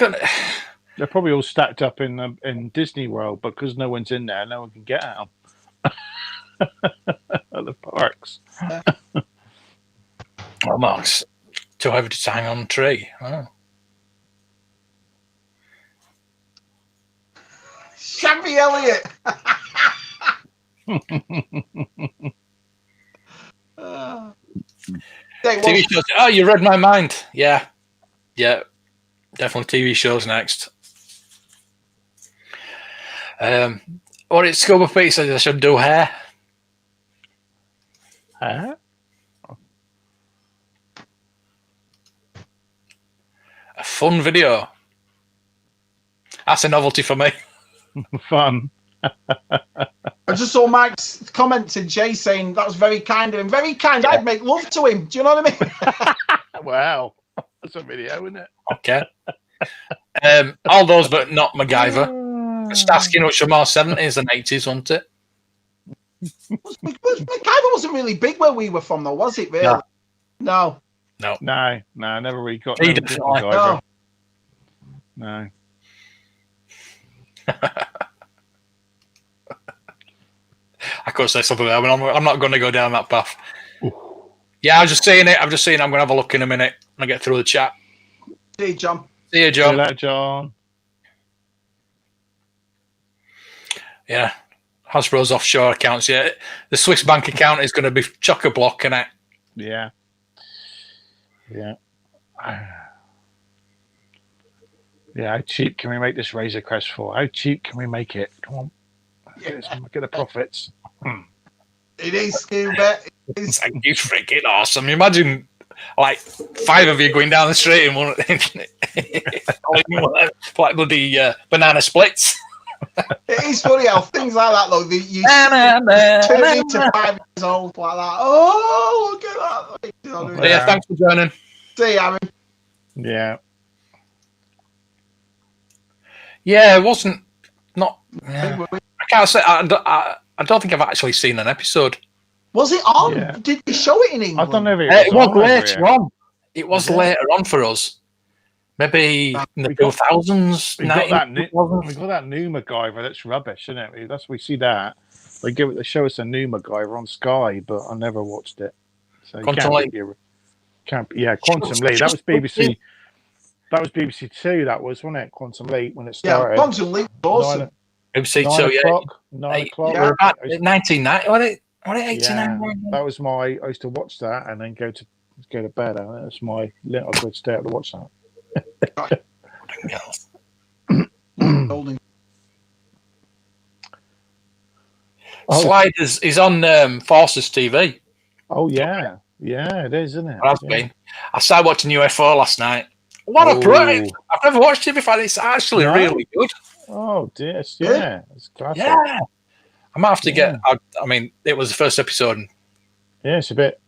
they're probably all stacked up in Disney World, but because no one's in there, no one can get at them at the parks. Oh, Mark's too heavy to hang on the tree. Oh. Shabby Elliott. TV shows. Oh, you read my mind. Yeah. Definitely TV shows next. What did Scuba Pete said I should do hair? Huh? A fun video. That's a novelty for me. Fun. I just saw Mike's comments and Jay saying that was very kind of him. Very kind. I'd make love to him. Do you know what I mean? Wow. That's a video, isn't it? Okay. All those, but not MacGyver. Starsky and Hutch were more 70s than 80s, wasn't it? MacGyver wasn't really big where we were from, though, was it? Really? No. Never really got. No. I could say something there, but I'm not going to go down that path. Ooh. Yeah, I'm just saying it. I'm going to have a look in a minute when I get through the chat. See you, John. See you, John. See you later, John. Yeah. Hasbro's offshore accounts. Yeah. The Swiss bank account is going to be chock-a-block, isn't it? Yeah. Yeah, how cheap can we make this Razor Crest for? How cheap can we make it? Come on. Get the profits. It is, Scuba. It's freaking awesome. Imagine like 5 of you going down the street and one like bloody banana splits. It is funny how things like that, though, you turn into 5 years old like that. Oh, look at that. Yeah, thanks for joining. See you, Aaron. Yeah. Yeah, it wasn't. I can't say. I don't think I've actually seen an episode. Was it on? Yeah. Did they show it in England? I don't know if It was on over later here. on. It was later on for us. Maybe in the 2000s. We got that 2000s. we got that new MacGyver. That's rubbish, isn't it? We see that. They show us a new MacGyver on Sky, but I never watched it. So Quantum Leap. Quantum Leap. That was BBC. That was BBC Two. That was, wasn't it? Quantum Leap when it started. Yeah, Quantum Leap was awesome. BBC 9 Two, yeah. o'clock. 9 o'clock. We're about 1990. What it 89? That was my. I used to watch that and then go to bed. And that was my little good stay up to watch that. Sliders is on Forces TV. Oh yeah, it is, isn't it? It has been. I started watching UFO last night. What a project! I've never watched it before. It's actually really good. Oh dear, it's classic. Yeah, I might have to get. I mean, it was the first episode. Yeah, it's a bit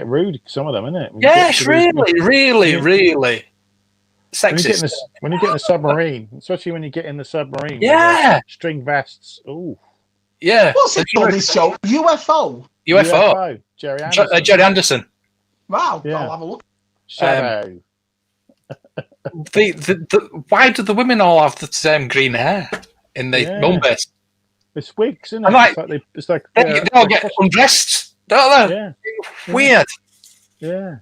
rude. Some of them, isn't it? Yes, really sexist. When you get in the submarine, especially when you get in the submarine. Yeah, string vests. Ooh. Yeah. What's it called? This show? UFO. Jerry Anderson. Jerry Anderson. Wow. Yeah. I'll have a look. Shadow. Why do the women all have the same green hair in the moon base? It's wigs, isn't it? It's like they all get undressed, don't they? Yeah. Weird. Yeah.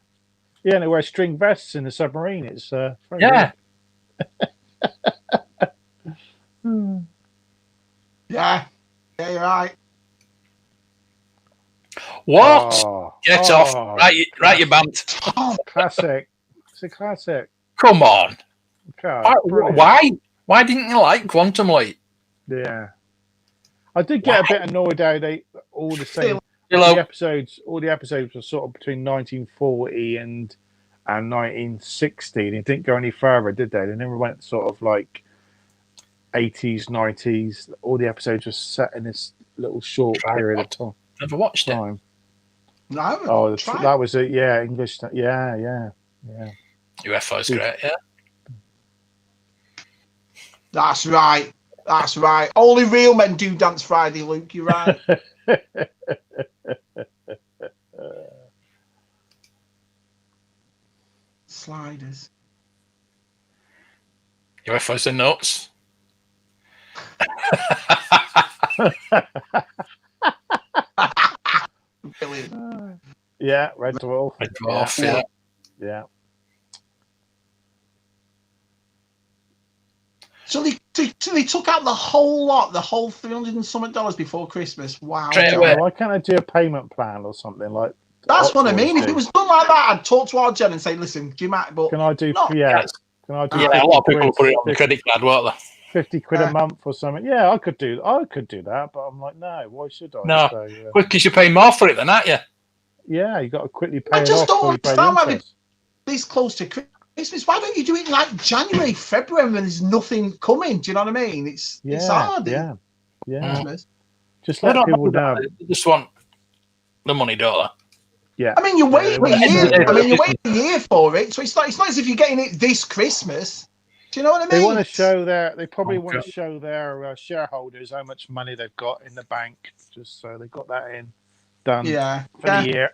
Yeah, and they wear string vests in the submarine. It's very yeah. Yeah. Yeah, you're right. What? Get off. Right, you band. Classic. It's a classic. Come on. Okay, Why didn't you like Quantum Leap? Yeah. I did get a bit annoyed how they all the same. All the episodes were sort of between 1940 and 1960. They didn't go any further, did they? They never went sort of like 80s, 90s. All the episodes were set in this little short period of time. Never watched it. No, that was it. Yeah, English. Yeah. UFO is great. Yeah. That's right. Only real men do Dance Friday, Luke. You're right. Sliders. UFOs are nuts. Brilliant. Yeah, Red Dwarf. Red Dwarf, yeah. So they took out the whole lot, the whole $300 and something before Christmas. Wow. Why can't I do a payment plan or something like? That's what I mean. If it was done like that, I'd talk to our Jen and say, "Listen, do you mind?" But can I do? No. Can I do? Yeah, a lot of people put it on the credit card, won't they? 50 quid a month or something. Yeah, I could do that, but I'm like, no, why should I? No, so, because you're paying more for it than that, yeah. Yeah, you got to quickly pay I it just off. don't understand why they're this close to Christmas. Why don't you do it in like January, February when there's nothing coming? Do you know what I mean? It's hard. Yeah. Christmas. Just let people know. They just want the money, don't they? Yeah. I mean, you wait a year. You wait a year for it, so it's not as if you're getting it this Christmas. Do you know what I mean? They want to show they probably want to show their shareholders how much money they've got in the bank, just so they got that done for the year.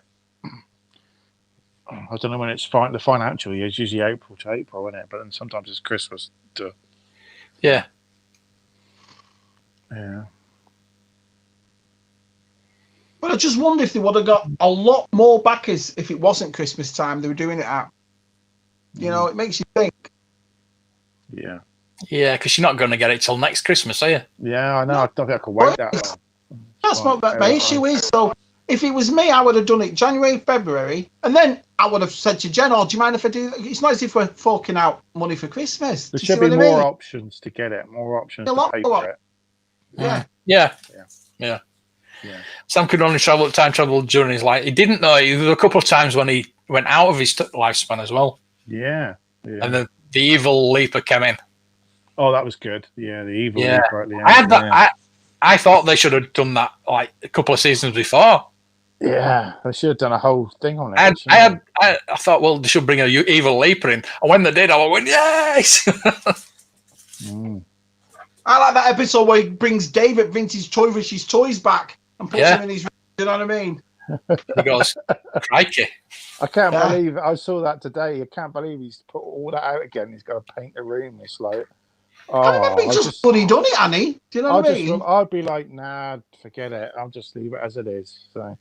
I don't know when it's the financial year. It's usually April to April, isn't it? But then sometimes it's Christmas too. Yeah. Yeah. But I just wonder if they would have got a lot more backers if it wasn't Christmas time. They were doing it at. You know, it makes you think. Yeah. Yeah, because you're not going to get it till next Christmas, are you? Yeah, I know. I don't think I could wait that long. That's what my issue is. So if it was me, I would have done it January, February, and then I would have said to Jen, "Oh, do you mind if I do?" It's not as if we're forking out money for Christmas. There should be more options to get it. More options to pay for it. Yeah. Sam could only time travel during his life. He didn't know. There were a couple of times when he went out of his lifespan as well. Yeah. And the evil leaper came in. Oh, that was good. Yeah, the evil leaper at the end. I had that. I thought they should have done that like a couple of seasons before. Yeah, they should have done a whole thing on it. I thought, well, they should bring a evil leaper in. And when they did, I went, yes! I like that episode where he brings Dave at Vintage Toy Rish's toys back and puts him in his. You know what I mean? He goes, crikey. I can't believe I saw that today. I can't believe he's put all that out again. He's got to paint the room. It's like, I remember he just bloody done it, Annie. Do you know what I mean? I'd be like, nah, forget it. I'll just leave it as it is. So,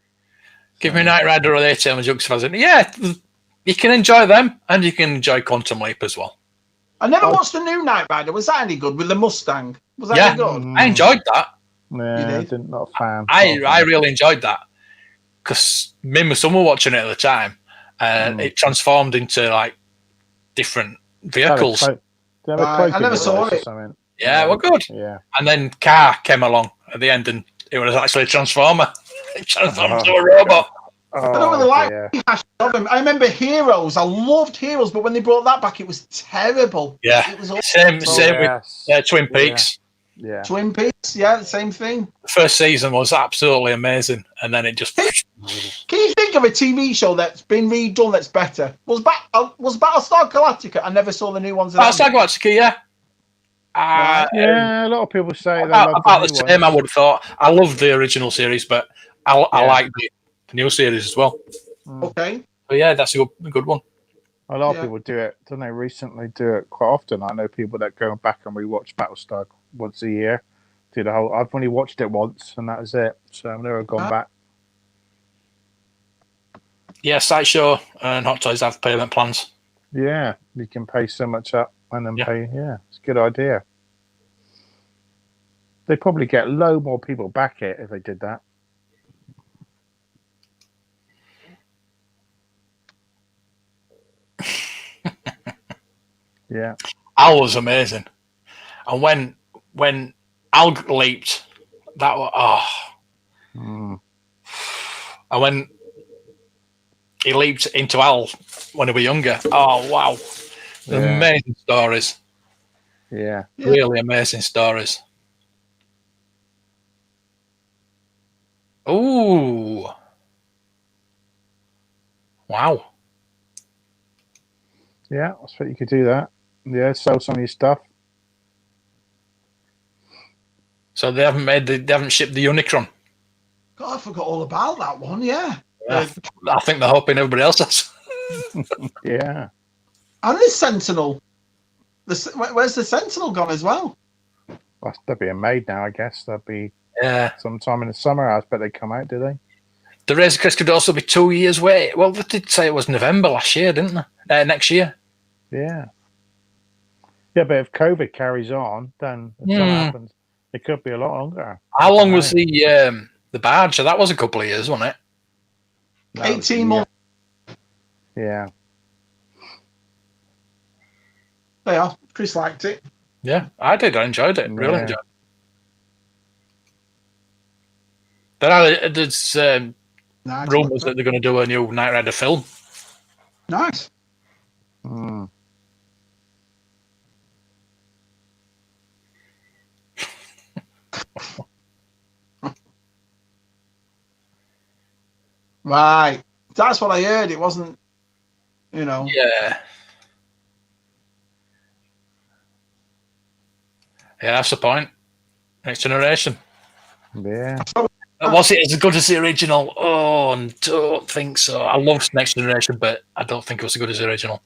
give me Knight Rider or the ATM and Juxtaposit. Yeah, you can enjoy them, and you can enjoy Quantum Leap as well. I never watched the new Knight Rider. Was that any good with the Mustang? Was that any good? I enjoyed that. Yeah, not a fan. I really enjoyed that because me and my son were watching it at the time, and it transformed into like different vehicles. I never saw it. Yeah, well, good. Yeah, and then Car came along at the end, and it was actually a transformer. It transformed into a robot. I don't really like of him. I remember Heroes. I loved Heroes, but when they brought that back, it was terrible. Yeah, it was same with Twin Peaks. Yeah, Twin Peaks. Yeah, the same thing. The first season was absolutely amazing, and then it just. Can you think of a TV show that's been redone that's better? Was Battlestar Galactica? I never saw the new ones. Battlestar Galactica, yeah. A lot of people say about the same. I would have thought. I loved the original series, but I like the new series as well. Okay. But yeah, that's a good one. A lot of people do it. Don't they? Recently, do it quite often. I know people that go back and rewatch Battlestar once a year. Do the whole. I've only watched it once, and that was it. So I've never gone back. Yeah, Sideshow and Hot Toys have payment plans. Yeah, you can pay so much up and then pay. Yeah, it's a good idea. They'd probably get a load more people back it if they did that. Yeah, Al was amazing, and when Al leaped, that was and when he leaped into Al when he was younger, oh wow, amazing stories. Yeah, really amazing stories. Ooh, wow. Yeah, I suppose you could do that. Yeah, sell some of your stuff. So they haven't shipped the Unicron. God, I forgot all about that one. Yeah. I think they're hoping everybody else has. Yeah. And the Sentinel. Where's the Sentinel gone as well? Well, they're being made now, I guess. They'll be sometime in the summer. I bet they come out, do they? The Razor Crest could also be 2 years wait. Well, they did say it was November last year, didn't they? Next year. Yeah. Yeah, but if COVID carries on, then if that happens, it could be a lot longer. How long was the barge? That was a couple of years, wasn't it? 18 months. Yeah. They are. Chris liked it. Yeah, I did. I enjoyed it. Really enjoyed it. There's rumours that they're going to do a new Knight Rider film. Nice. Right. That's what I heard. It wasn't, Yeah. Yeah, that's the point. Next generation. Yeah. Was it as good as the original? Oh, I don't think so. I loved Next Generation, but I don't think it was as good as the original.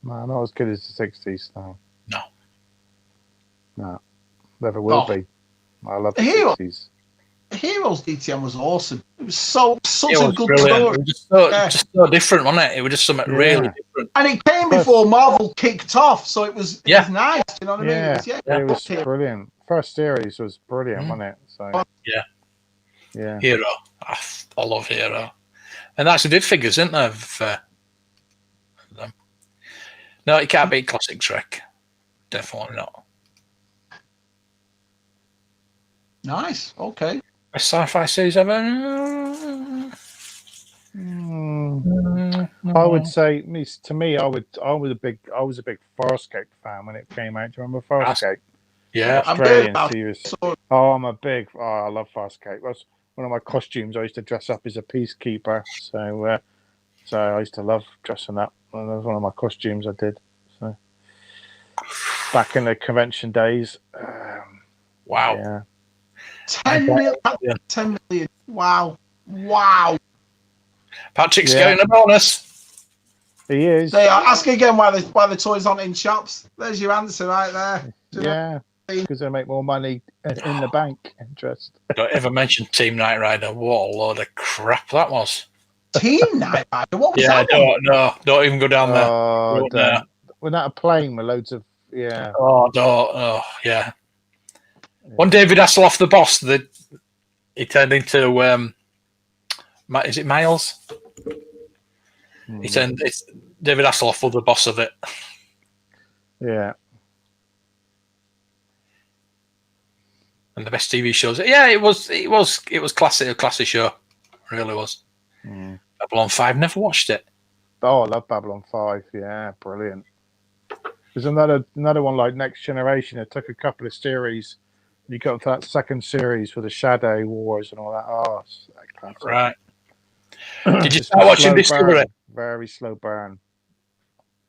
No, not as good as the 60s. No. Never will be. I love the 60s. Heroes DTM was awesome. It was such a good brilliant. story. It was just so different, wasn't it? It was just something really different. And it came before Marvel kicked off, so it was nice. You know what I mean? It was brilliant. First series was brilliant, wasn't it? So yeah. Hero. I love Hero. And that's did figures, isn't there? Of them. No, it can't beat Classic Trek. Definitely not. Nice. Okay. Best sci-fi series ever? I would say, to me, I was a big Farscape fan when it came out. Do you remember Farscape? Yeah, Australian series. I love Farscape. That's one of my costumes. I used to dress up as a peacekeeper. So I used to love dressing up. And that was one of my costumes I did. So back in the convention days. Wow. Yeah. 10 million. 10 million. Wow. Patrick's getting a bonus. He is. They are. Ask again why the toys aren't in shops. There's your answer right there. Yeah, because they make more money in the bank interest. Don't ever mention Team Knight Rider. What a load of crap that was. Team Knight Rider? What was Yeah, that? don't even go down there. Oh, wasn't that a plane with loads of yeah? Yeah. When David Hasselhoff, the boss, he turned into is it Miles? It's David Hasselhoff was the boss of it. Yeah. And the best TV shows. Yeah, it was classic, a classic show. It really was. Babylon 5, never watched it. Oh, I love Babylon 5. Yeah, brilliant. There's another one like Next Generation. It took a couple of series. You got to that second series with the Shadow Wars and all that. Oh, it's classic. Right. Did you start watching Discovery? Very slow burn.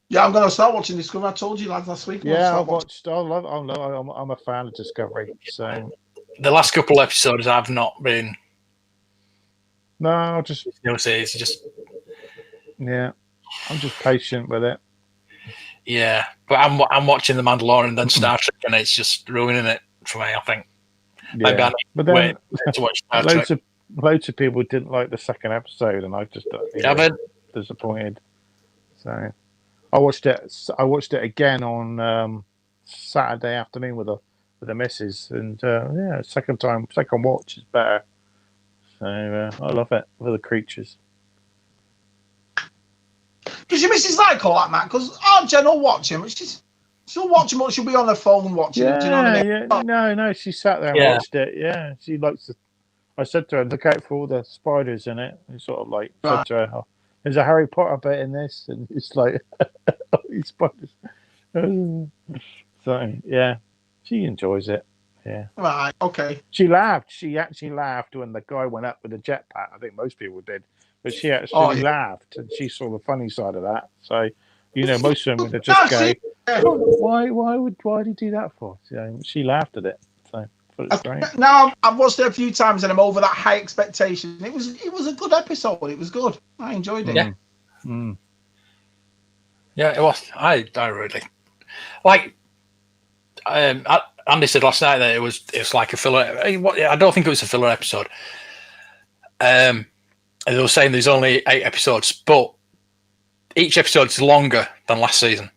Yeah, I'm going to start watching Discovery. I told you lads last week. Yeah, I've watched. I'm a fan of Discovery. So the last couple of episodes, I've not been. No, just yeah. I'm just patient with it. Yeah, but I'm watching The Mandalorian and then Star Trek, and it's just ruining it for me. I think. Yeah. But then to watch Star Trek. Loads of people didn't like the second episode, and I just disappointed. So I watched it again on Saturday afternoon with the missus, and second watch is better. So I love it for the creatures. Does your missus like all that, Matt? Because our Jen will watch him. She'll watch him, but she'll be on her phone watching him. Do you know what I mean? No, she sat there and watched it. Yeah, she likes it. I said to her, look out for all the spiders in it. And sort of like said to her, oh, there's a Harry Potter bit in this, and it's like all these spiders. So yeah, she enjoys it. Yeah. Right. Okay. She laughed. She actually laughed when the guy went up with the jetpack. I think most people did, but she actually laughed, and she saw the funny side of that. So, most of them would just go, why did he do that for? So she laughed at it. So. Now I've watched it a few times and I'm over that high expectation. It was a good episode. It was good. I enjoyed it. Yeah, yeah, it was. I really like. Andy said last night that it's like a filler. I don't think it was a filler episode. They were saying there's only 8 episodes, but each episode is longer than last season.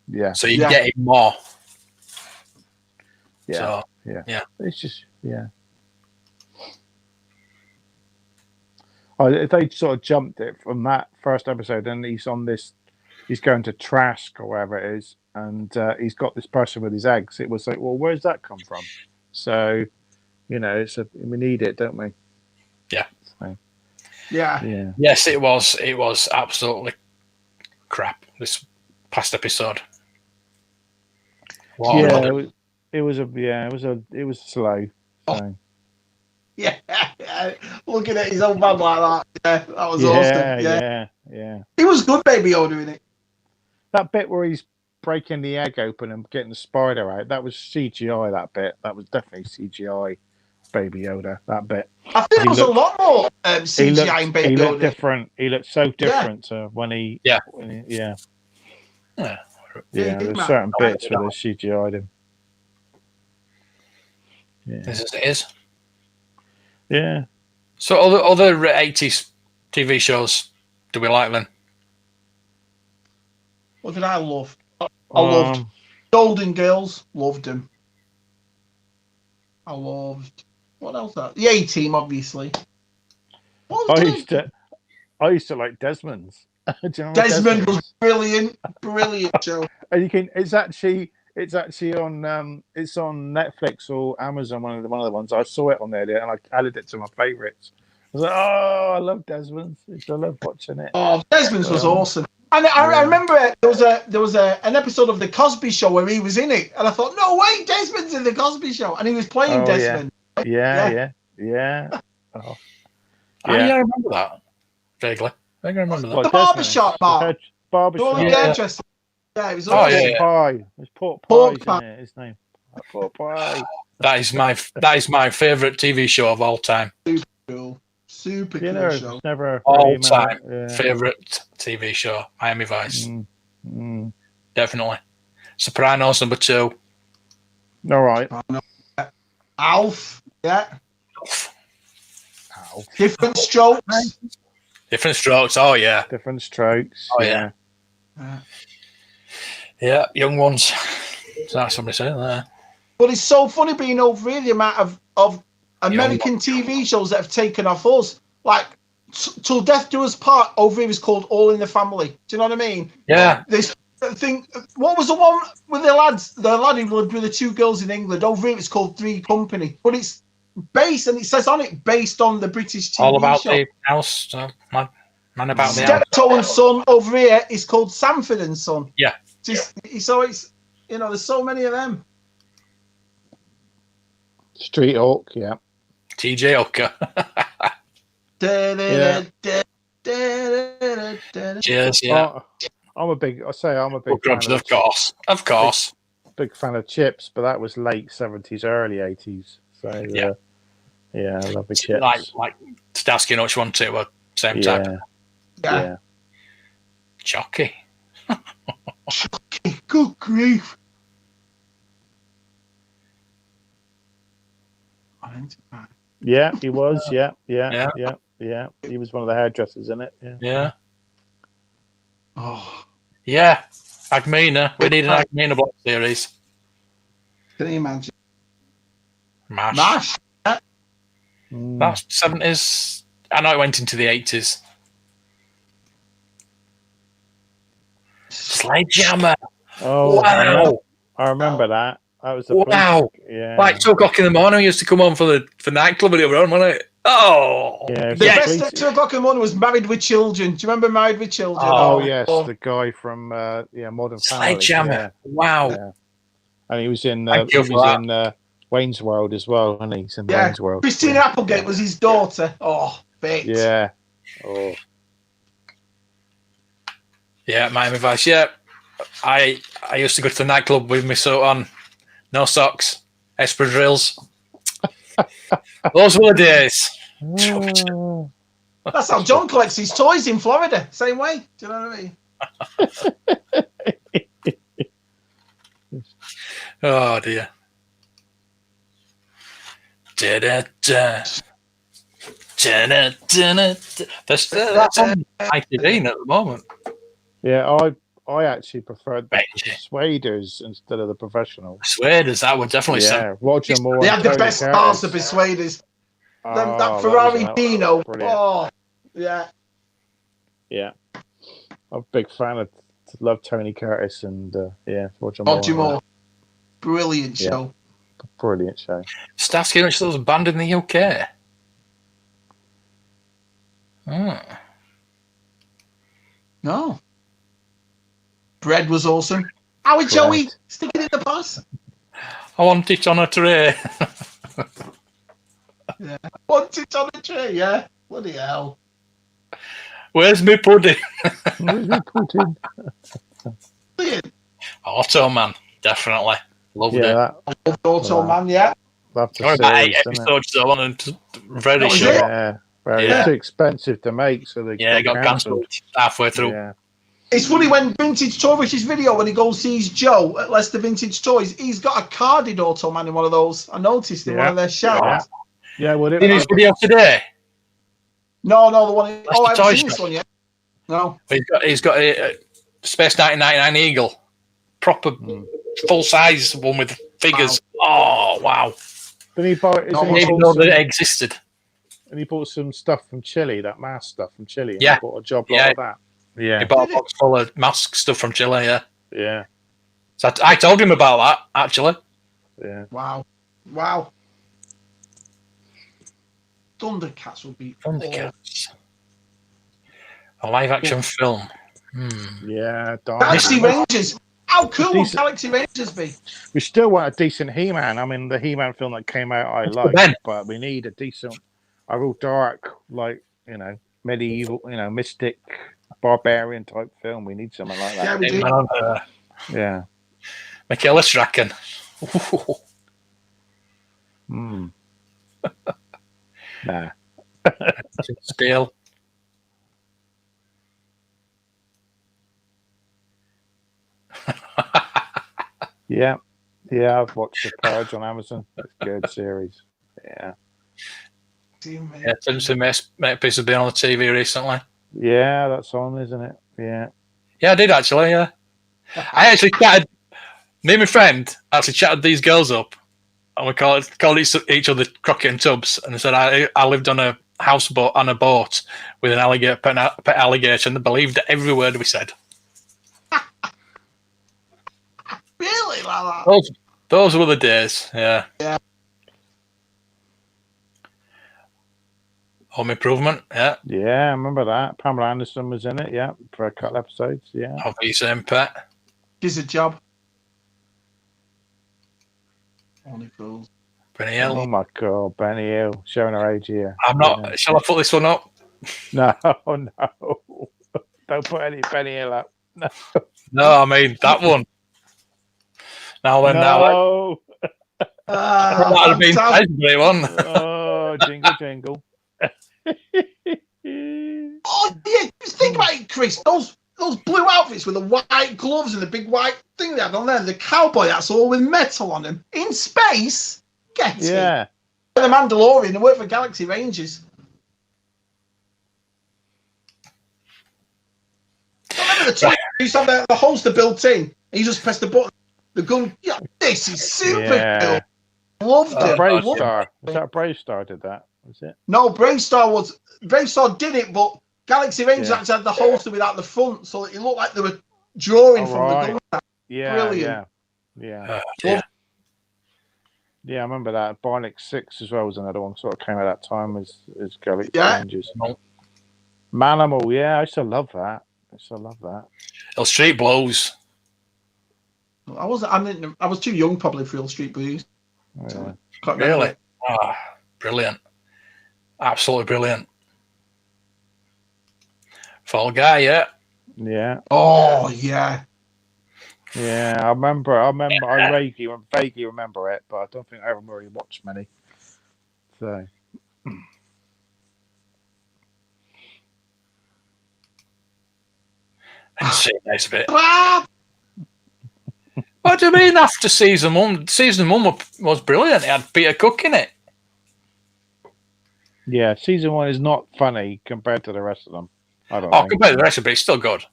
Yeah. So you're getting more. Yeah. So, yeah. It's just if they sort of jumped it from that first episode, and he's going to Trask or wherever it is, and he's got this person with his eggs. It was like, well, where's that come from? So, we need it, don't we? Yeah. So, yeah. Yes, it was. It was absolutely crap. This past episode. Wow. Yeah. It was slow. So. Yeah, looking at his old man like that. Yeah, that was awesome. Yeah. He was good, Baby Yoda, in it. That bit where he's breaking the egg open and getting the spider out, that was CGI. That bit, that was definitely CGI. Baby Yoda, that bit. I think there was a lot more CGI in Baby Yoda. He looked different. He looked so different to when he. Yeah. There's certain bits where they CGI'd him. Yeah. This is it is. Yeah. So other 80s TV shows, do we like them? What did I love? I loved Golden Girls. Loved them. I loved what else? The A-Team, obviously. I used to like Desmond's. Do you remember Desmond was brilliant show. And it's actually on it's on Netflix or Amazon, one of the ones. I saw it on there and I added it to my favorites. I was like, oh, I love Desmond's. I love watching it. Oh, Desmond's was awesome. And I remember there was an episode of The Cosby Show where he was in it, and I thought, no way, Desmond's in The Cosby Show, and he was playing Desmond. Yeah. Oh. I remember that vaguely. I can remember that. The barbershop bar. Barbershop. Yeah, it was awesome. Pie. It was pork pie, isn't it? His name. Pork pie. That is my favourite TV show of all time. Cool. Super You cool know, show. it's never All time yeah. favourite TV show. Miami Vice. Mm. Definitely. Sopranos number 2. All right. Alf. Yeah. Ow. Different Strokes. Different Strokes. Oh yeah. Different Strokes. Oh yeah. Yeah. Young Ones. That's somebody saying there. But it's so funny being over here, the amount of American TV shows that have taken off us. Like, Till Death Do Us Part over here is called All in the Family. Do you know what I mean? Yeah. This thing, what was the one with the lad who lived with the 2 girls in England? Over here it's called Three Company. But it's based, and it says on it, based on the British TV All about show. the house. Man about the house. Steptoe and Son over here is called Sanford and Son. Yeah. So it's, there's so many of them. Street Hawk. Yeah. TJ Hooker. Cheers. Yeah. I'm a big fan Of course. Big fan of Chips, but that was late 70s, early 80s. So yeah, I love the Chips. Like Starsky and Hutch 1 2 were same type. Yeah. Chucky. Good grief. Yeah, he was. Yeah. He was one of the hairdressers in it. Yeah. Oh, yeah. Agmina. We need an Agmina block series. can you imagine? MASH. Yeah. That's 70s. I know it went into the 80s. Sledgehammer. Oh, wow. I remember that. That was the wow. Yeah. Like 2 o'clock in the morning, we used to come on for nightclub and it were on, wasn't it? Oh. Yeah. The best at 2 o'clock in the morning was Married with Children. Do you remember Married with Children? Oh yes, the guy from Modern Family. Sledgehammer. Yeah. Wow. Yeah. And he was in Wayne's World as well, and he's in Wayne's World. Christina Applegate was his daughter. Oh, bait. Yeah. Oh. Yeah, Miami Vice. Yeah. I used to go to the nightclub with my suit on. No socks, espadrilles. Those were the days. That's how John collects his toys in Florida. Same way. Do you know what I mean? Oh dear. That's on ITV at the moment. Yeah, I actually preferred the Persuaders instead of the Professional. Persuaders, that would definitely Yeah, Roger Moore. They had the best cars, the Persuaders. That Ferrari Dino. Oh, yeah. Yeah. I'm a big fan of, love Tony Curtis and, Roger Moore. Roger Moore. Brilliant show. Brilliant show. Starsky and Hutch was banned in the UK. No. Bread was awesome. How would Joey stick it in the bus? I want it on a tray. Yeah. Want it on a tray, yeah. Bloody hell. Where's my pudding? Where's my pudding? Brilliant. Automan, definitely. Loved it. That, Automan, yeah. About 8 episodes though, and very short. Yeah. It's too expensive to make, so they got cancelled halfway through. Yeah. It's funny when Vintage Tourish's video, when he goes sees Joe at Leicester Vintage Toys, he's got a carded Automan in one of those. I noticed in one of their shelves. Yeah, well, in his video today? No, the one. I haven't seen Shop. this one yet. No. He's got a Space 1999 Eagle, proper full size one with figures. Wow. Oh wow! Then he bought. Didn't even know that it existed. And he bought some stuff from Chile, that mask stuff from Chile. And Yeah, he bought a job like that. Yeah, he bought a box full of mask stuff from Chile. Yeah. So I told him about that actually. Yeah. Wow. Thundercats would be Thundercats. A live action film. Yeah. Galaxy Rangers. How cool would Galaxy Rangers be? We still want a decent He-Man. I mean, the He-Man film that came out, I like, but we need a decent, a real dark, like, medieval, mystic, barbarian type film. We need something like that. Yeah, we do. Yeah. Michaela Strachan. Hmm. Nah. Steel. Yeah. Yeah, I've watched The Purge on Amazon. It's a good series. Yeah. Yeah, Simpson piece has been on the TV recently. Yeah, that's on, isn't it? Yeah. Yeah, I did actually, yeah. I actually chatted, me and my friend actually chatted these girls up, and we called each other Crockett and Tubbs, and they said I lived on a houseboat on a boat with an alligator, pet alligator, and they believed every word we said. Really, like that? Those were the days, yeah. Yeah. Home Improvement, yeah. Yeah, I remember that. Pamela Anderson was in it, yeah, for a couple episodes, yeah. Of the same pet. Gives a job. Only fools. Benny Hill. Oh my God, Benny Hill, showing her age here. I'm not. Yeah. Shall I put this one up? No, no. Don't put any Benny Hill up. No. No, I mean that one. Now then, No. that would have been a great one. Oh, jingle, jingle. Oh yeah, just think about it, Chris. Those blue outfits with the white gloves and the big white thing they had on there, the cowboy hats all with metal on them in space. Get Yeah. it? The Mandalorian, they work for Galaxy Rangers. Remember the toy used to have the holster built in. And you just press the button. The gun. Yeah, this is super cool. Loved it. Brave Star. Was that Brave Star did that? Was it? No, Brave Star did it, but Galaxy Rangers actually had the holster without the front, so it looked like they were drawing from the gun. Yeah, brilliant. Yeah. Yeah. Yeah, I remember that. Bionic 6 as well was another one. Sort of came at that time as Galaxy Rangers. Manimal, yeah, I used to love that. Hill Street Blues. I was too young probably for Hill Street Blues. Yeah. Really? Brilliant. Absolutely brilliant. Fall Guy, yeah. Yeah. Oh yeah. Yeah, I remember. I vaguely remember it, but I don't think I ever really watched many. So. And see next bit. What do you mean after season one? Season one was brilliant. It had Peter Cook in it. Yeah, season 1 is not funny compared to the rest of them. I don't think. Compared to the rest of it, it's still good.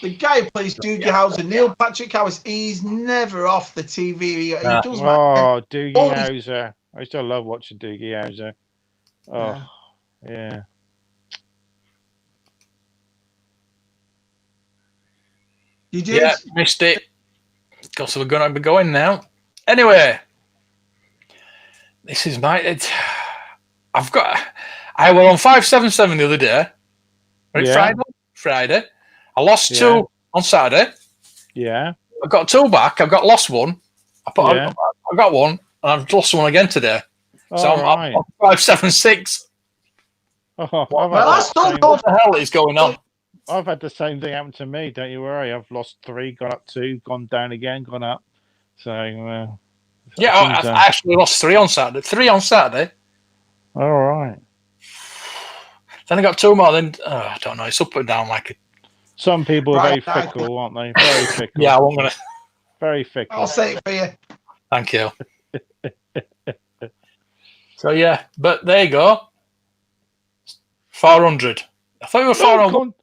The guy who plays Doogie Howser, Neil Patrick Harris, he's never off the TV. He does Doogie Howser. I used to love watching Doogie Howser. Oh, yeah. You did? Yeah, missed it. Because we're going to be going now. Anyway, this is I was on 577 the other day. Right, Friday. I lost 2 on Saturday. Yeah. I got 2 back. I've got lost 1. I got 1, and I've lost 1 again today. So I'm 576. Oh, what the hell is going on? I've had the same thing happen to me. Don't you worry. I've lost 3, gone up 2, gone down again, gone up. So I actually lost 3 on Saturday. 3 on Saturday. All right. Then I got 2 more. Then I don't know. It's up and down like. Some people are very fickle, aren't they? Very fickle. Yeah, I'm gonna. Very fickle. I'll say it for you. Thank you. So yeah, but there you go. 400. I thought you were 400.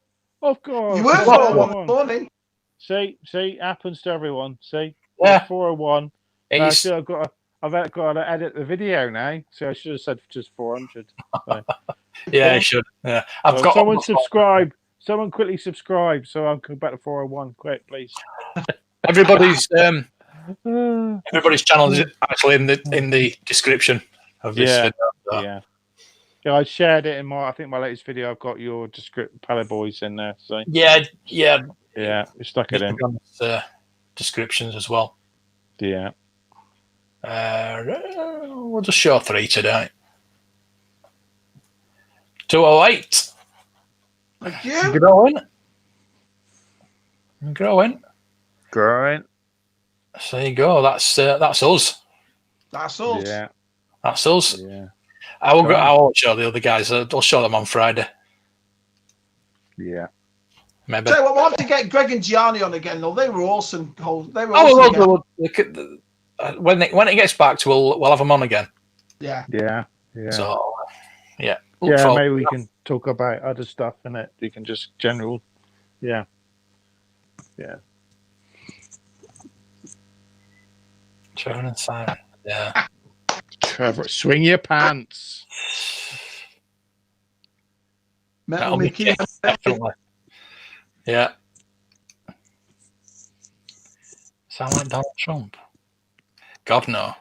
Of course. You were 401 morning. See, happens to everyone. See, yeah, 401. I've got to edit the video now, so I should have said just 400. So. Yeah, you should. Yeah, someone subscribe. Someone quickly subscribe, so I'll go back to 401. Quick, please. Everybody's channel is actually in the description of this video. Yeah, I shared it in my latest video. I've got your Paliboys in there. So yeah, we stuck it in. Descriptions as well. Yeah. We'll just show 3 today. 208. Thank you. Growing. So there you go. That's us. That's us. Yeah. That's us. Yeah. I will show the other guys. I'll show them on Friday. Yeah. Maybe. So we'll have to get Greg and Giovanni on again, though. They were awesome. They were awesome. When it gets back to, we'll have them on again. Yeah. Yeah. Yeah. So, yeah. Yeah, maybe we can talk about other stuff in it. We can just general. Yeah. Yeah. Trevor and Simon. Yeah. Trevor, swing your pants. Metal Mickey. Definitely. Yeah. Sound like Donald Trump? God, no.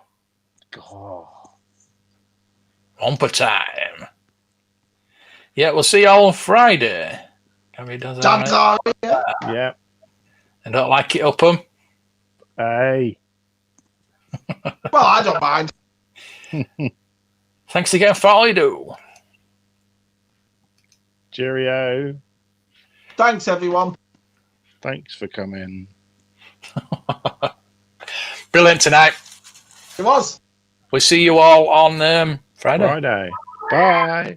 God. Bumper time. Yeah, we'll see you all on Friday. Yeah. I don't like it, Upham. Hey. Well, I don't mind. Thanks again for all you do. Cheerio. Thanks, everyone. Thanks for coming. Brilliant tonight. It was. We'll see you all on Friday. Bye.